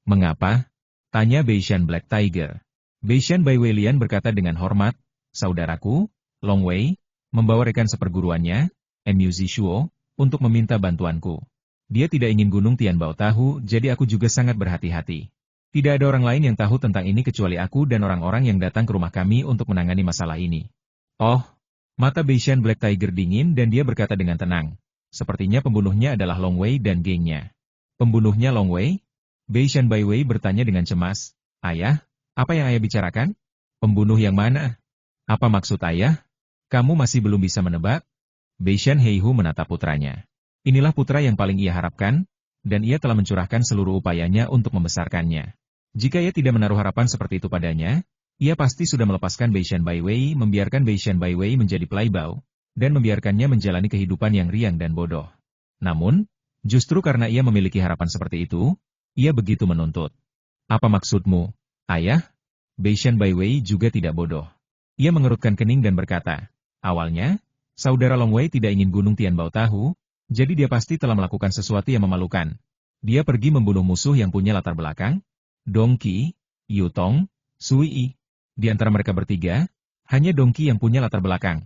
A: Mengapa? Tanya Beishan Black Tiger. Beishan Bai Wei Lian berkata dengan hormat, saudaraku, Long Wei, membawa rekan seperguruannya, Mu Zishuo, untuk meminta bantuanku. Dia tidak ingin Gunung Tianbao tahu, jadi aku juga sangat berhati-hati. Tidak ada orang lain yang tahu tentang ini kecuali aku dan orang-orang yang datang ke rumah kami untuk menangani masalah ini. Oh, mata Beishan Black Tiger dingin dan dia berkata dengan tenang. Sepertinya pembunuhnya adalah Long Wei dan gengnya. Pembunuhnya Long Wei? Beishan Bai Wei bertanya dengan cemas. Ayah, apa yang ayah bicarakan? Pembunuh yang mana? Apa maksud ayah? Kamu masih belum bisa menebak? Beishan Heihu menatap putranya. Inilah putra yang paling ia harapkan, dan ia telah mencurahkan seluruh upayanya untuk membesarkannya. Jika ia tidak menaruh harapan seperti itu padanya, ia pasti sudah melepaskan Beishan Bai Wei, membiarkan Beishan Bai Wei menjadi pelaibau, dan membiarkannya menjalani kehidupan yang riang dan bodoh. Namun, justru karena ia memiliki harapan seperti itu, ia begitu menuntut. Apa maksudmu, ayah? Beishan Bai Wei juga tidak bodoh. Ia mengerutkan kening dan berkata, awalnya, saudara Long Wei tidak ingin Gunung Tianbao tahu, jadi dia pasti telah melakukan sesuatu yang memalukan. Dia pergi membunuh musuh yang punya latar belakang, Dongqi, Yutong, Sui. Di antara mereka bertiga, hanya Dongqi yang punya latar belakang.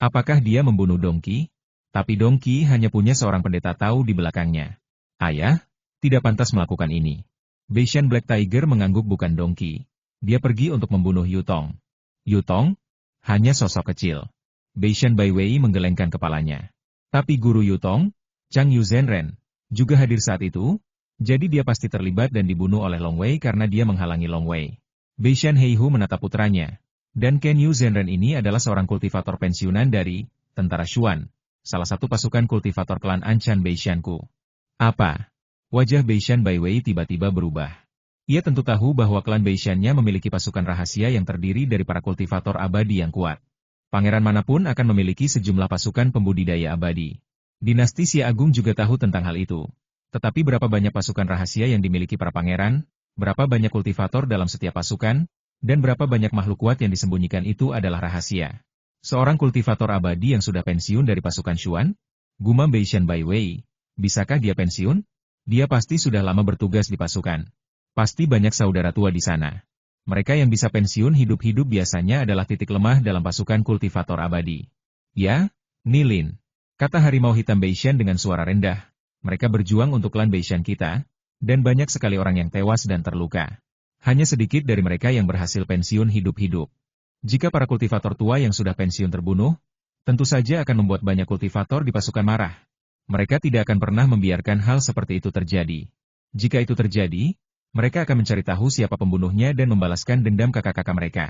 A: Apakah dia membunuh Dongqi? Tapi Dongqi hanya punya seorang pendeta Tao di belakangnya. Ayah, tidak pantas melakukan ini. Beishan Black Tiger mengangguk bukan Dongqi. Dia pergi untuk membunuh Yutong. Yutong? Hanya sosok kecil. Beishan Bai Wei menggelengkan kepalanya. Tapi guru Yutong, Chang Yu Zhenren, juga hadir saat itu, jadi dia pasti terlibat dan dibunuh oleh Long Wei karena dia menghalangi Long Wei. Bei Shan Heihu menatap putranya. Dan Ken Yu Zhenren ini adalah seorang kultivator pensiunan dari tentara Xuan, salah satu pasukan kultivator klan Anchan Bei Shanku. Apa? Wajah Bei Shan Bai Wei tiba-tiba berubah. Ia tentu tahu bahwa klan Bei Shan-nya memiliki pasukan rahasia yang terdiri dari para kultivator abadi yang kuat. Pangeran manapun akan memiliki sejumlah pasukan pembudidaya abadi. Dinasti Xia Agung juga tahu tentang hal itu. Tetapi berapa banyak pasukan rahasia yang dimiliki para pangeran, berapa banyak kultivator dalam setiap pasukan, dan berapa banyak makhluk kuat yang disembunyikan itu adalah rahasia. Seorang kultivator abadi yang sudah pensiun dari pasukan Xuan? Gumam Bei Shan Bai Wei. Bisakah dia pensiun? Dia pasti sudah lama bertugas di pasukan. Pasti banyak saudara tua di sana. Mereka yang bisa pensiun hidup-hidup biasanya adalah titik lemah dalam pasukan kultivator abadi. Ya, Nilin. Kata harimau hitam Bei Shan dengan suara rendah. Mereka berjuang untuk klan Bei Shan kita, dan banyak sekali orang yang tewas dan terluka. Hanya sedikit dari mereka yang berhasil pensiun hidup-hidup. Jika para kultivator tua yang sudah pensiun terbunuh, tentu saja akan membuat banyak kultivator di pasukan marah. Mereka tidak akan pernah membiarkan hal seperti itu terjadi. Jika itu terjadi, mereka akan mencari tahu siapa pembunuhnya dan membalaskan dendam kakak-kakak mereka.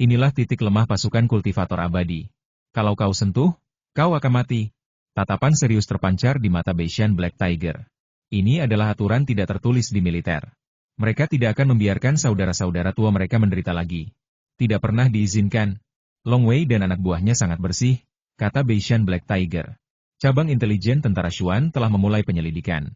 A: Inilah titik lemah pasukan kultivator abadi. Kalau kau sentuh, kau akan mati. Tatapan serius terpancar di mata Bei Shan Black Tiger. Ini adalah aturan tidak tertulis di militer. Mereka tidak akan membiarkan saudara-saudara tua mereka menderita lagi. Tidak pernah diizinkan. Long Wei dan anak buahnya sangat bersih, kata Bei Shan Black Tiger. Cabang intelijen tentara Xuan telah memulai penyelidikan.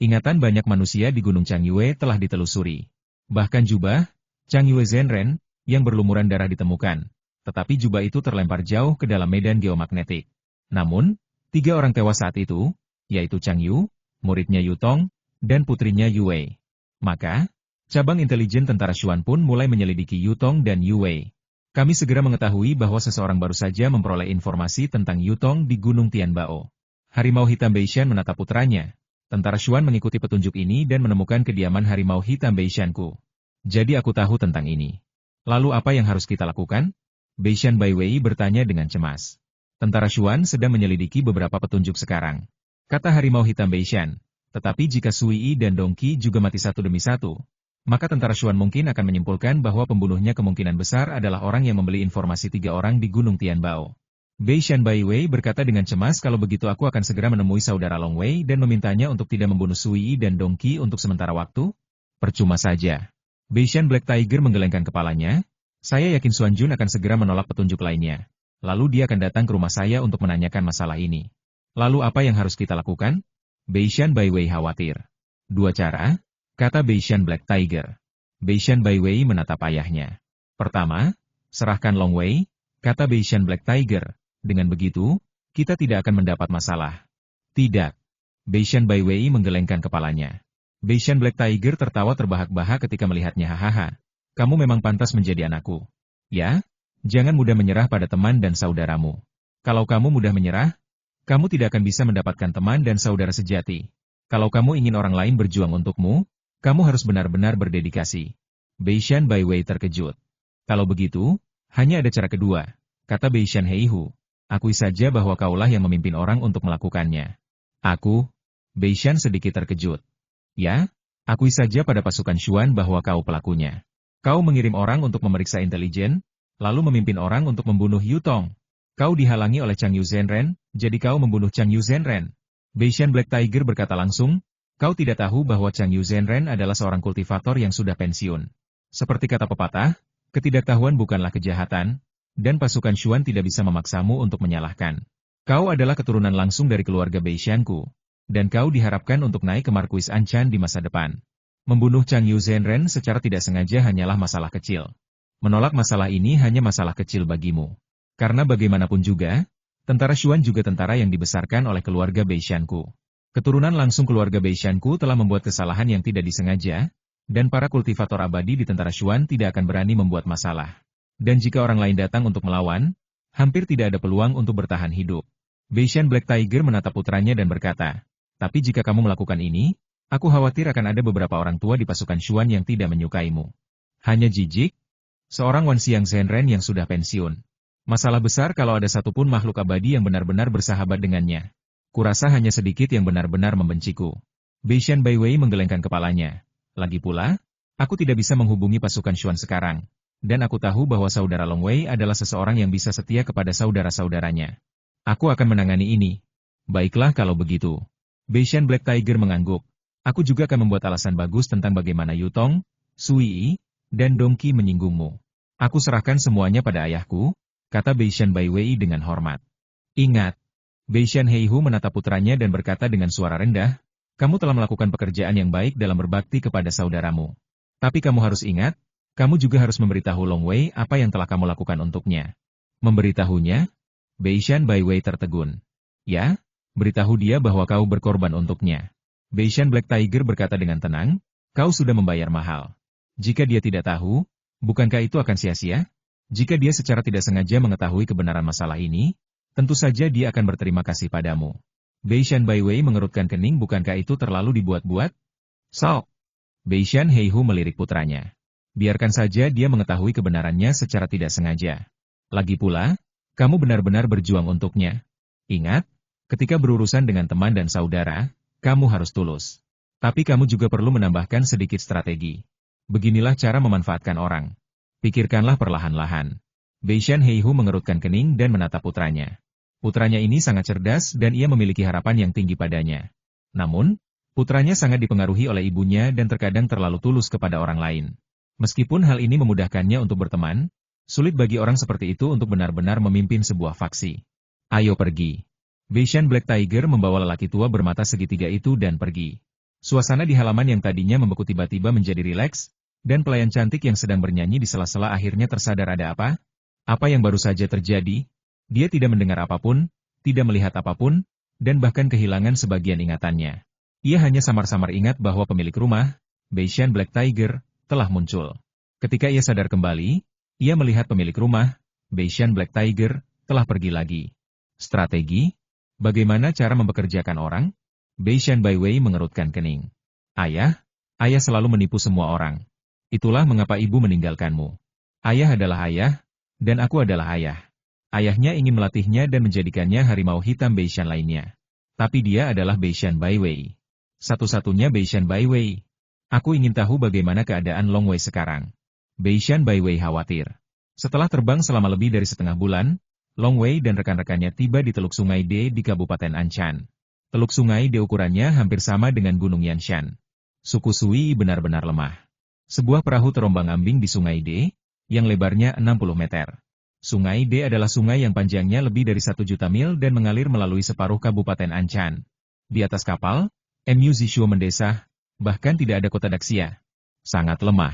A: Ingatan banyak manusia di Gunung Changyue telah ditelusuri. Bahkan jubah, Chang Yue Zhenren, yang berlumuran darah ditemukan. Tetapi jubah itu terlempar jauh ke dalam medan geomagnetik. Namun, 3 orang tewas saat itu, yaitu Chang Yu, muridnya Yu Tong, dan putrinya Yu Wei. Maka, cabang intelijen tentara Xuan pun mulai menyelidiki Yu Tong dan Yu Wei. Kami segera mengetahui bahwa seseorang baru saja memperoleh informasi tentang Yu Tong di Gunung Tianbao. Harimau hitam Bei Shan menatap putranya. Tentara Xuan mengikuti petunjuk ini dan menemukan kediaman harimau hitam Bei Shanku. Jadi aku tahu tentang ini. Lalu apa yang harus kita lakukan? Bei Shan Bai Wei bertanya dengan cemas. Tentara Xuan sedang menyelidiki beberapa petunjuk sekarang. Kata harimau hitam Bei Shan. Tetapi jika Sui Yi dan Dong Qi juga mati satu demi satu, maka tentara Xuan mungkin akan menyimpulkan bahwa pembunuhnya kemungkinan besar adalah orang yang membeli informasi 3 orang di Gunung Tianbao. Bei Shan Bai Wei berkata dengan cemas, kalau begitu aku akan segera menemui saudara Long Wei dan memintanya untuk tidak membunuh Sui Yi dan Dong Qi untuk sementara waktu. Percuma saja. Bei Shan Black Tiger menggelengkan kepalanya. Saya yakin Xuan Jun akan segera menolak petunjuk lainnya. Lalu dia akan datang ke rumah saya untuk menanyakan masalah ini. Lalu apa yang harus kita lakukan? Bei Shan Bai Wei khawatir. 2 cara, kata Bei Shan Black Tiger. Bei Shan Bai Wei menatap ayahnya. Pertama, serahkan Long Wei, kata Bei Shan Black Tiger. Dengan begitu, kita tidak akan mendapat masalah. Tidak. Bei Shan Bai Wei menggelengkan kepalanya. Bei Shan Black Tiger tertawa terbahak-bahak ketika melihatnya. Hahaha. Kamu memang pantas menjadi anakku. Ya? Jangan mudah menyerah pada teman dan saudaramu. Kalau kamu mudah menyerah, kamu tidak akan bisa mendapatkan teman dan saudara sejati. Kalau kamu ingin orang lain berjuang untukmu, kamu harus benar-benar berdedikasi. Bei Shan Bai Wei terkejut. Kalau begitu, hanya ada cara kedua, kata Bei Shan Heihu. Akui saja bahwa kaulah yang memimpin orang untuk melakukannya. Aku? Bei Shan sedikit terkejut. Ya? Akui saja pada pasukan Xuan bahwa kau pelakunya. Kau mengirim orang untuk memeriksa intelijen, lalu memimpin orang untuk membunuh Yu Tong. Kau dihalangi oleh Chang Yu Zhenren, jadi kau membunuh Chang Yu Zhenren. Bei Shan Black Tiger berkata langsung, kau tidak tahu bahwa Chang Yu Zhenren adalah seorang kultivator yang sudah pensiun. Seperti kata pepatah, ketidaktahuan bukanlah kejahatan, dan pasukan Xuan tidak bisa memaksamu untuk menyalahkan. Kau adalah keturunan langsung dari keluarga Bei Shanku, dan kau diharapkan untuk naik ke Markuis Anchan di masa depan. Membunuh Chang Yu Zhenren secara tidak sengaja hanyalah masalah kecil. Menolak masalah ini hanya masalah kecil bagimu. Karena bagaimanapun juga, tentara Xuan juga tentara yang dibesarkan oleh keluarga Bei Shanku. Keturunan langsung keluarga Bei Shanku telah membuat kesalahan yang tidak disengaja, dan para kultivator abadi di tentara Xuan tidak akan berani membuat masalah. Dan jika orang lain datang untuk melawan, hampir tidak ada peluang untuk bertahan hidup. Bei Shan Black Tiger menatap putranya dan berkata, tapi jika kamu melakukan ini, aku khawatir akan ada beberapa orang tua di pasukan Xuan yang tidak menyukaimu. Hanya jijik? Seorang Wan Xiang Zhenren yang sudah pensiun. Masalah besar kalau ada satupun makhluk abadi yang benar-benar bersahabat dengannya. Kurasa hanya sedikit yang benar-benar membenciku. Beishan Baiwei menggelengkan kepalanya. Lagi pula, aku tidak bisa menghubungi pasukan Xuan sekarang. Dan aku tahu bahwa saudara Long Wei adalah seseorang yang bisa setia kepada saudara-saudaranya. Aku akan menangani ini. Baiklah kalau begitu. Beishan Black Tiger mengangguk. Aku juga akan membuat alasan bagus tentang bagaimana Yutong, Sui, dan Dongqi menyinggungmu. Aku serahkan semuanya pada ayahku, kata Beishan Baiwei dengan hormat. Ingat, Beishan Heihu menatap putranya dan berkata dengan suara rendah, kamu telah melakukan pekerjaan yang baik dalam berbakti kepada saudaramu. Tapi kamu harus ingat, kamu juga harus memberitahu Long Wei apa yang telah kamu lakukan untuknya. Memberitahunya? Beishan Baiwei tertegun. Ya, beritahu dia bahwa kau berkorban untuknya. Beishan Black Tiger berkata dengan tenang, kau sudah membayar mahal. Jika dia tidak tahu, bukankah itu akan sia-sia? Jika dia secara tidak sengaja mengetahui kebenaran masalah ini, tentu saja dia akan berterima kasih padamu. Beishan Baiwei mengerutkan kening, bukankah itu terlalu dibuat-buat? Sok! Beishan Heihu melirik putranya. Biarkan saja dia mengetahui kebenarannya secara tidak sengaja. Lagi pula, kamu benar-benar berjuang untuknya. Ingat, ketika berurusan dengan teman dan saudara, kamu harus tulus. Tapi kamu juga perlu menambahkan sedikit strategi. Beginilah cara memanfaatkan orang. Pikirkanlah perlahan-lahan. Beishan Heihu mengerutkan kening dan menatap putranya. Putranya ini sangat cerdas dan ia memiliki harapan yang tinggi padanya. Namun, putranya sangat dipengaruhi oleh ibunya dan terkadang terlalu tulus kepada orang lain. Meskipun hal ini memudahkannya untuk berteman, sulit bagi orang seperti itu untuk benar-benar memimpin sebuah faksi. Ayo pergi. Beishan Black Tiger membawa lelaki tua bermata segitiga itu dan pergi. Suasana di halaman yang tadinya membeku tiba-tiba menjadi rileks, dan pelayan cantik yang sedang bernyanyi di sela-sela akhirnya tersadar ada apa? Apa yang baru saja terjadi? Dia tidak mendengar apapun, tidak melihat apapun, dan bahkan kehilangan sebagian ingatannya. Ia hanya samar-samar ingat bahwa pemilik rumah, Beishan Black Tiger, telah muncul. Ketika ia sadar kembali, ia melihat pemilik rumah, Beishan Black Tiger, telah pergi lagi. Strategi? Bagaimana cara mempekerjakan orang? Beishan Baiwei mengerutkan kening. Ayah selalu menipu semua orang. Itulah mengapa ibu meninggalkanmu. Ayah adalah ayah, dan aku adalah ayah. Ayahnya ingin melatihnya dan menjadikannya harimau hitam Beishan lainnya. Tapi dia adalah Beishan Baiwei. Satu-satunya Beishan Baiwei. Aku ingin tahu bagaimana keadaan Long Wei sekarang. Beishan Baiwei khawatir. Setelah terbang selama lebih dari setengah bulan, Long Wei dan rekan-rekannya tiba di Teluk Sungai De di Kabupaten Anshan. Teluk Sungai De ukurannya hampir sama dengan Gunung Yanshan. Suku Sui benar-benar lemah. Sebuah perahu terombang-ambing di Sungai De, yang lebarnya 60 meter. Sungai De adalah sungai yang panjangnya lebih dari 1 juta mil dan mengalir melalui separuh Kabupaten Anshan. Di atas kapal, Mu Zishuo mendesah, bahkan tidak ada kota Daxia. Sangat lemah.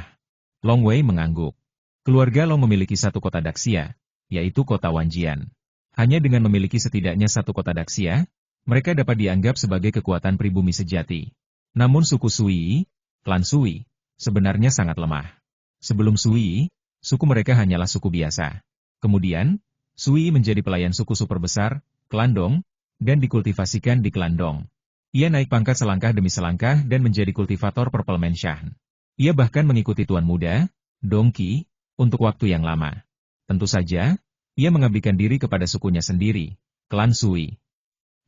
A: Long Wei mengangguk. Keluarga Long memiliki satu kota Daxia, yaitu kota Wanjian. Hanya dengan memiliki setidaknya satu kota Daxia, mereka dapat dianggap sebagai kekuatan pribumi sejati. Namun suku Sui, klan Sui, sebenarnya sangat lemah. Sebelum Sui, suku mereka hanyalah suku biasa. Kemudian, Sui menjadi pelayan suku super besar, klan Dong, dan dikultivasikan di klan Dong. Ia naik pangkat selangkah demi selangkah dan menjadi kultivator Purple Menshan. Ia bahkan mengikuti tuan muda, Dongqi, untuk waktu yang lama. Tentu saja, ia mengabdikan diri kepada sukunya sendiri, klan Sui.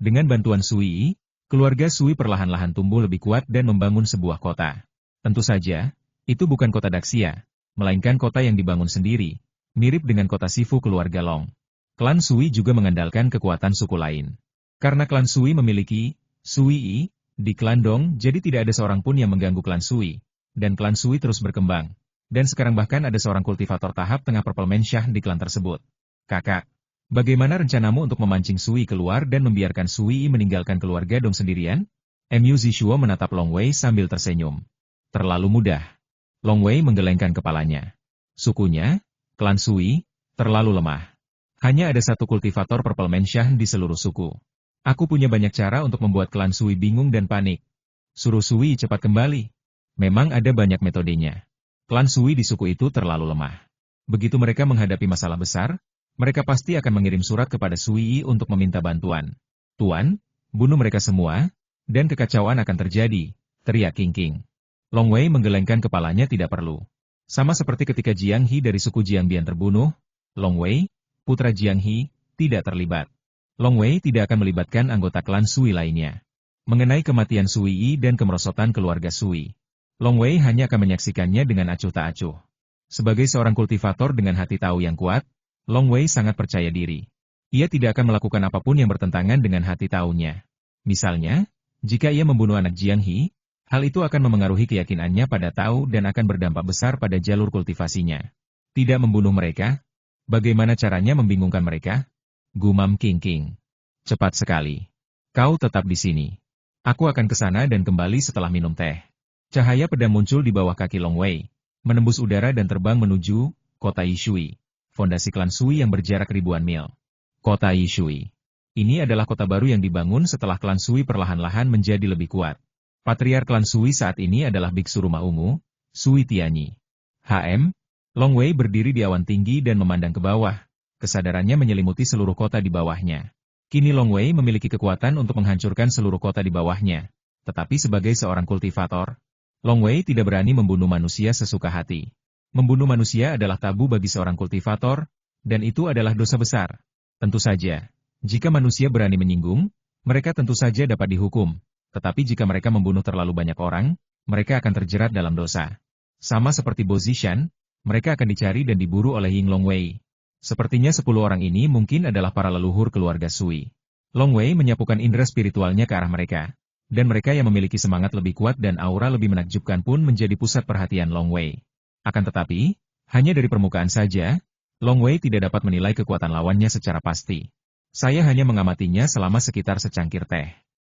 A: Dengan bantuan Sui, keluarga Sui perlahan-lahan tumbuh lebih kuat dan membangun sebuah kota. Tentu saja, itu bukan kota Daxia, melainkan kota yang dibangun sendiri, mirip dengan kota Sifu keluarga Long. Klan Sui juga mengandalkan kekuatan suku lain. Karena klan Sui memiliki Sui di klan Dong, jadi tidak ada seorang pun yang mengganggu klan Sui. Dan klan Sui terus berkembang. Dan sekarang bahkan ada seorang kultivator tahap tengah Purple Menshan di klan tersebut. Kakak, bagaimana rencanamu untuk memancing Sui keluar dan membiarkan Sui meninggalkan keluarga Dong sendirian? Mu Zishuo menatap Long Wei sambil tersenyum. Terlalu mudah. Long Wei menggelengkan kepalanya. Sukunya, klan Sui, terlalu lemah. Hanya ada satu kultivator Purple Menshan di seluruh suku. Aku punya banyak cara untuk membuat klan Sui bingung dan panik. Suruh Sui cepat kembali. Memang ada banyak metodenya. Klan Sui di suku itu terlalu lemah. Begitu mereka menghadapi masalah besar, mereka pasti akan mengirim surat kepada Sui untuk meminta bantuan. Tuan, bunuh mereka semua, dan kekacauan akan terjadi, teriak King King. Long Wei menggelengkan kepalanya, tidak perlu. Sama seperti ketika Jiang He dari suku Jiang Bian terbunuh, Long Wei, putra Jiang He, tidak terlibat. Long Wei tidak akan melibatkan anggota klan Sui lainnya. Mengenai kematian Sui Yi dan kemerosotan keluarga Sui, Long Wei hanya akan menyaksikannya dengan acuh tak acuh. Sebagai seorang kultivator dengan hati tahu yang kuat, Long Wei sangat percaya diri. Ia tidak akan melakukan apapun yang bertentangan dengan hati tahunya. Misalnya, jika ia membunuh anak Jiang He, hal itu akan memengaruhi keyakinannya pada Tao dan akan berdampak besar pada jalur kultivasinya. Tidak membunuh mereka? Bagaimana caranya membingungkan mereka? Gumam King King. Cepat sekali. Kau tetap di sini. Aku akan ke sana dan kembali setelah minum teh. Cahaya pedang muncul di bawah kaki Long Wei, menembus udara dan terbang menuju kota Yishui, fondasi klan Sui yang berjarak ribuan mil. Kota Yishui. Ini adalah kota baru yang dibangun setelah klan Sui perlahan-lahan menjadi lebih kuat. Patriark klan Sui saat ini adalah biksu rumah ungu, Sui Tianyi. Long Wei berdiri di awan tinggi dan memandang ke bawah. Kesadarannya menyelimuti seluruh kota di bawahnya. Kini Long Wei memiliki kekuatan untuk menghancurkan seluruh kota di bawahnya. Tetapi sebagai seorang kultivator, Long Wei tidak berani membunuh manusia sesuka hati. Membunuh manusia adalah tabu bagi seorang kultivator, dan itu adalah dosa besar. Tentu saja, jika manusia berani menyinggung, mereka tentu saja dapat dihukum. Tetapi jika mereka membunuh terlalu banyak orang, mereka akan terjerat dalam dosa. Sama seperti Bo Zishan, mereka akan dicari dan diburu oleh Ying Long Wei. Sepertinya 10 orang ini mungkin adalah para leluhur keluarga Sui. Long Wei menyapukan indera spiritualnya ke arah mereka. Dan mereka yang memiliki semangat lebih kuat dan aura lebih menakjubkan pun menjadi pusat perhatian Long Wei. Akan tetapi, hanya dari permukaan saja, Long Wei tidak dapat menilai kekuatan lawannya secara pasti. Saya hanya mengamatinya selama sekitar secangkir teh.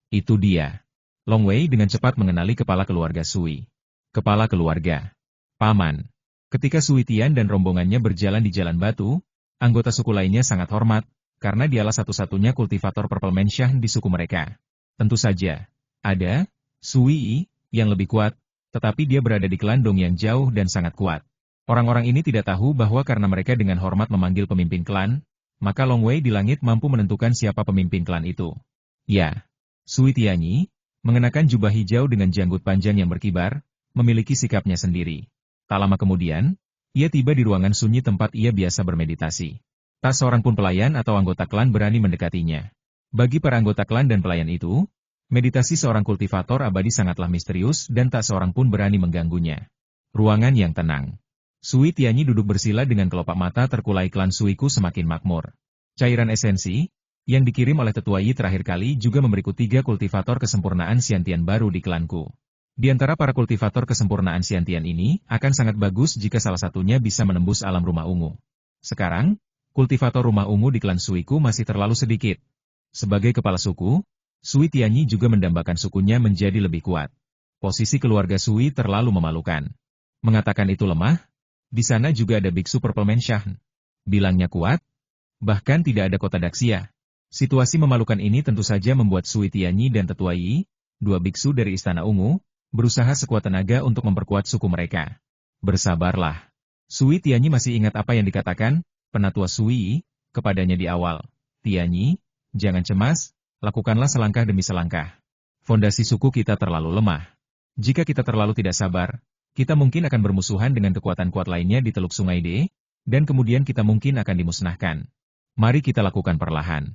A: Itu dia. Long Wei dengan cepat mengenali kepala keluarga Sui. Kepala keluarga. Paman. Ketika Sui Tian dan rombongannya berjalan di jalan batu, anggota suku lainnya sangat hormat, karena dialah satu-satunya kultivator Purple Mansion di suku mereka. Tentu saja, ada Sui Yi yang lebih kuat, tetapi dia berada di klan Dong yang jauh dan sangat kuat. Orang-orang ini tidak tahu bahwa karena mereka dengan hormat memanggil pemimpin klan, maka Long Wei di langit mampu menentukan siapa pemimpin klan itu. Ya, Sui Tianyi, mengenakan jubah hijau dengan janggut panjang yang berkibar, memiliki sikapnya sendiri. Tak lama kemudian, ia tiba di ruangan sunyi tempat ia biasa bermeditasi. Tak seorang pun pelayan atau anggota klan berani mendekatinya. Bagi para anggota klan dan pelayan itu, meditasi seorang kultivator abadi sangatlah misterius dan tak seorang pun berani mengganggunya. Ruangan yang tenang. Sui Tianyi duduk bersila dengan kelopak mata terkulai klan Suiku semakin makmur. Cairan esensi, yang dikirim oleh tetua Yi terakhir kali juga memberiku 3 kultivator kesempurnaan Xiantian baru di klanku. Di antara para kultivator kesempurnaan Xiantian ini, akan sangat bagus jika salah satunya bisa menembus alam rumah ungu. Sekarang, kultivator rumah ungu di klan Suiku masih terlalu sedikit. Sebagai kepala suku, Sui Tianyi juga mendambakan sukunya menjadi lebih kuat. Posisi keluarga Sui terlalu memalukan. Mengatakan itu lemah, di sana juga ada biksu Purple Mansion. Bilangnya kuat, bahkan tidak ada kota Daxia. Situasi memalukan ini tentu saja membuat Sui Tianyi dan tetua Yi, 2 biksu dari Istana Ungu, berusaha sekuat tenaga untuk memperkuat suku mereka. Bersabarlah. Sui Tianyi masih ingat apa yang dikatakan penatua Sui kepadanya di awal. Tianyi, jangan cemas, lakukanlah selangkah demi selangkah. Fondasi suku kita terlalu lemah. Jika kita terlalu tidak sabar, kita mungkin akan bermusuhan dengan kekuatan kuat lainnya di Teluk Sungai De, dan kemudian kita mungkin akan dimusnahkan. Mari kita lakukan perlahan.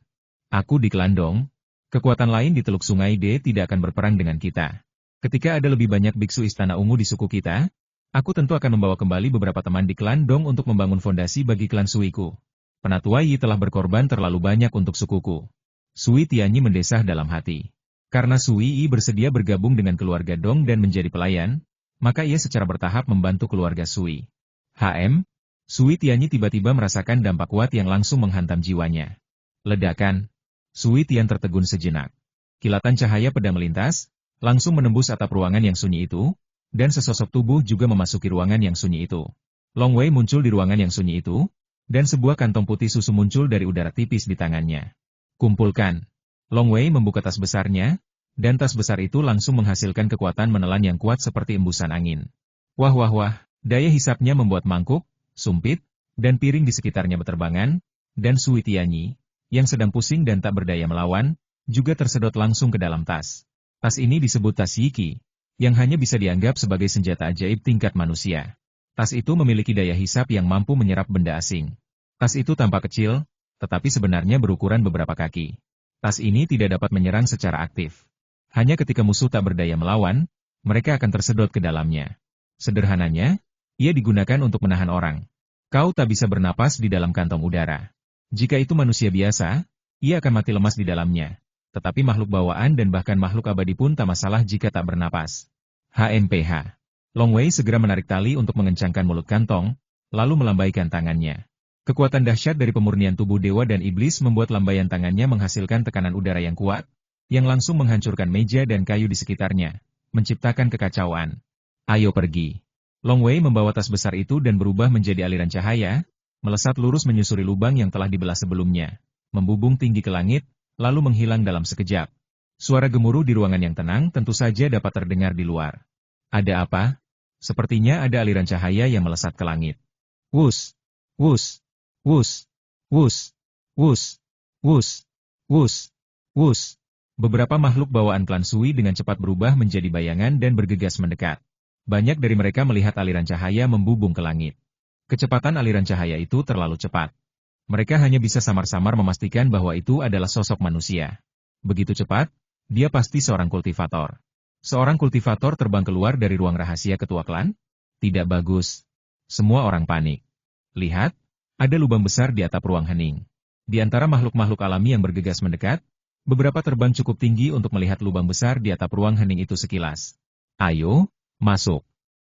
A: Aku di klan Dong, kekuatan lain di Teluk Sungai De tidak akan berperang dengan kita. Ketika ada lebih banyak biksu Istana Ungu di suku kita, aku tentu akan membawa kembali beberapa teman di klan Dong untuk membangun fondasi bagi klan Suiku. Penatua Yi telah berkorban terlalu banyak untuk sukuku. Sui Tianyi mendesah dalam hati. Karena Sui Yi bersedia bergabung dengan keluarga Dong dan menjadi pelayan, maka ia secara bertahap membantu keluarga Sui. Sui Tianyi tiba-tiba merasakan dampak kuat yang langsung menghantam jiwanya. Ledakan. Sui Tian tertegun sejenak. Kilatan cahaya pedang melintas, langsung menembus atap ruangan yang sunyi itu, dan sesosok tubuh juga memasuki ruangan yang sunyi itu. Long Wei muncul di ruangan yang sunyi itu, dan sebuah kantong putih susu muncul dari udara tipis di tangannya. Kumpulkan. Long Wei membuka tas besarnya, dan tas besar itu langsung menghasilkan kekuatan menelan yang kuat seperti embusan angin. Wah, daya hisapnya membuat mangkuk, sumpit, dan piring di sekitarnya berterbangan, dan Sui Tianyi, yang sedang pusing dan tak berdaya melawan, juga tersedot langsung ke dalam tas. Tas ini disebut tas Yiki, yang hanya bisa dianggap sebagai senjata ajaib tingkat manusia. Tas itu memiliki daya hisap yang mampu menyerap benda asing. Tas itu tampak kecil, tetapi sebenarnya berukuran beberapa kaki. Tas ini tidak dapat menyerang secara aktif. Hanya ketika musuh tak berdaya melawan, mereka akan tersedot ke dalamnya. Sederhananya, ia digunakan untuk menahan orang. Kau tak bisa bernapas di dalam kantong udara. Jika itu manusia biasa, ia akan mati lemas di dalamnya. Tetapi makhluk bawaan dan bahkan makhluk abadi pun tak masalah jika tak bernapas. HMPH. Long Wei segera menarik tali untuk mengencangkan mulut kantong, lalu melambaikan tangannya. Kekuatan dahsyat dari pemurnian tubuh dewa dan iblis membuat lambaian tangannya menghasilkan tekanan udara yang kuat, yang langsung menghancurkan meja dan kayu di sekitarnya, menciptakan kekacauan. Ayo pergi. Long Wei membawa tas besar itu dan berubah menjadi aliran cahaya, melesat lurus menyusuri lubang yang telah dibelah sebelumnya, membubung tinggi ke langit, lalu menghilang dalam sekejap. Suara gemuruh di ruangan yang tenang tentu saja dapat terdengar di luar. Ada apa? Sepertinya ada aliran cahaya yang melesat ke langit. Wus! Wus! Wus! Wus! Wus! Wus! Wus! Wus! Beberapa makhluk bawaan klan Sui dengan cepat berubah menjadi bayangan dan bergegas mendekat. Banyak dari mereka melihat aliran cahaya membubung ke langit. Kecepatan aliran cahaya itu terlalu cepat. Mereka hanya bisa samar-samar memastikan bahwa itu adalah sosok manusia. Begitu cepat, dia pasti seorang kultivator. Seorang kultivator terbang keluar dari ruang rahasia ketua klan? Tidak bagus. Semua orang panik. Lihat, ada lubang besar di atap ruang hening. Di antara makhluk-makhluk alami yang bergegas mendekat, beberapa terbang cukup tinggi untuk melihat lubang besar di atap ruang hening itu sekilas. Ayo, masuk.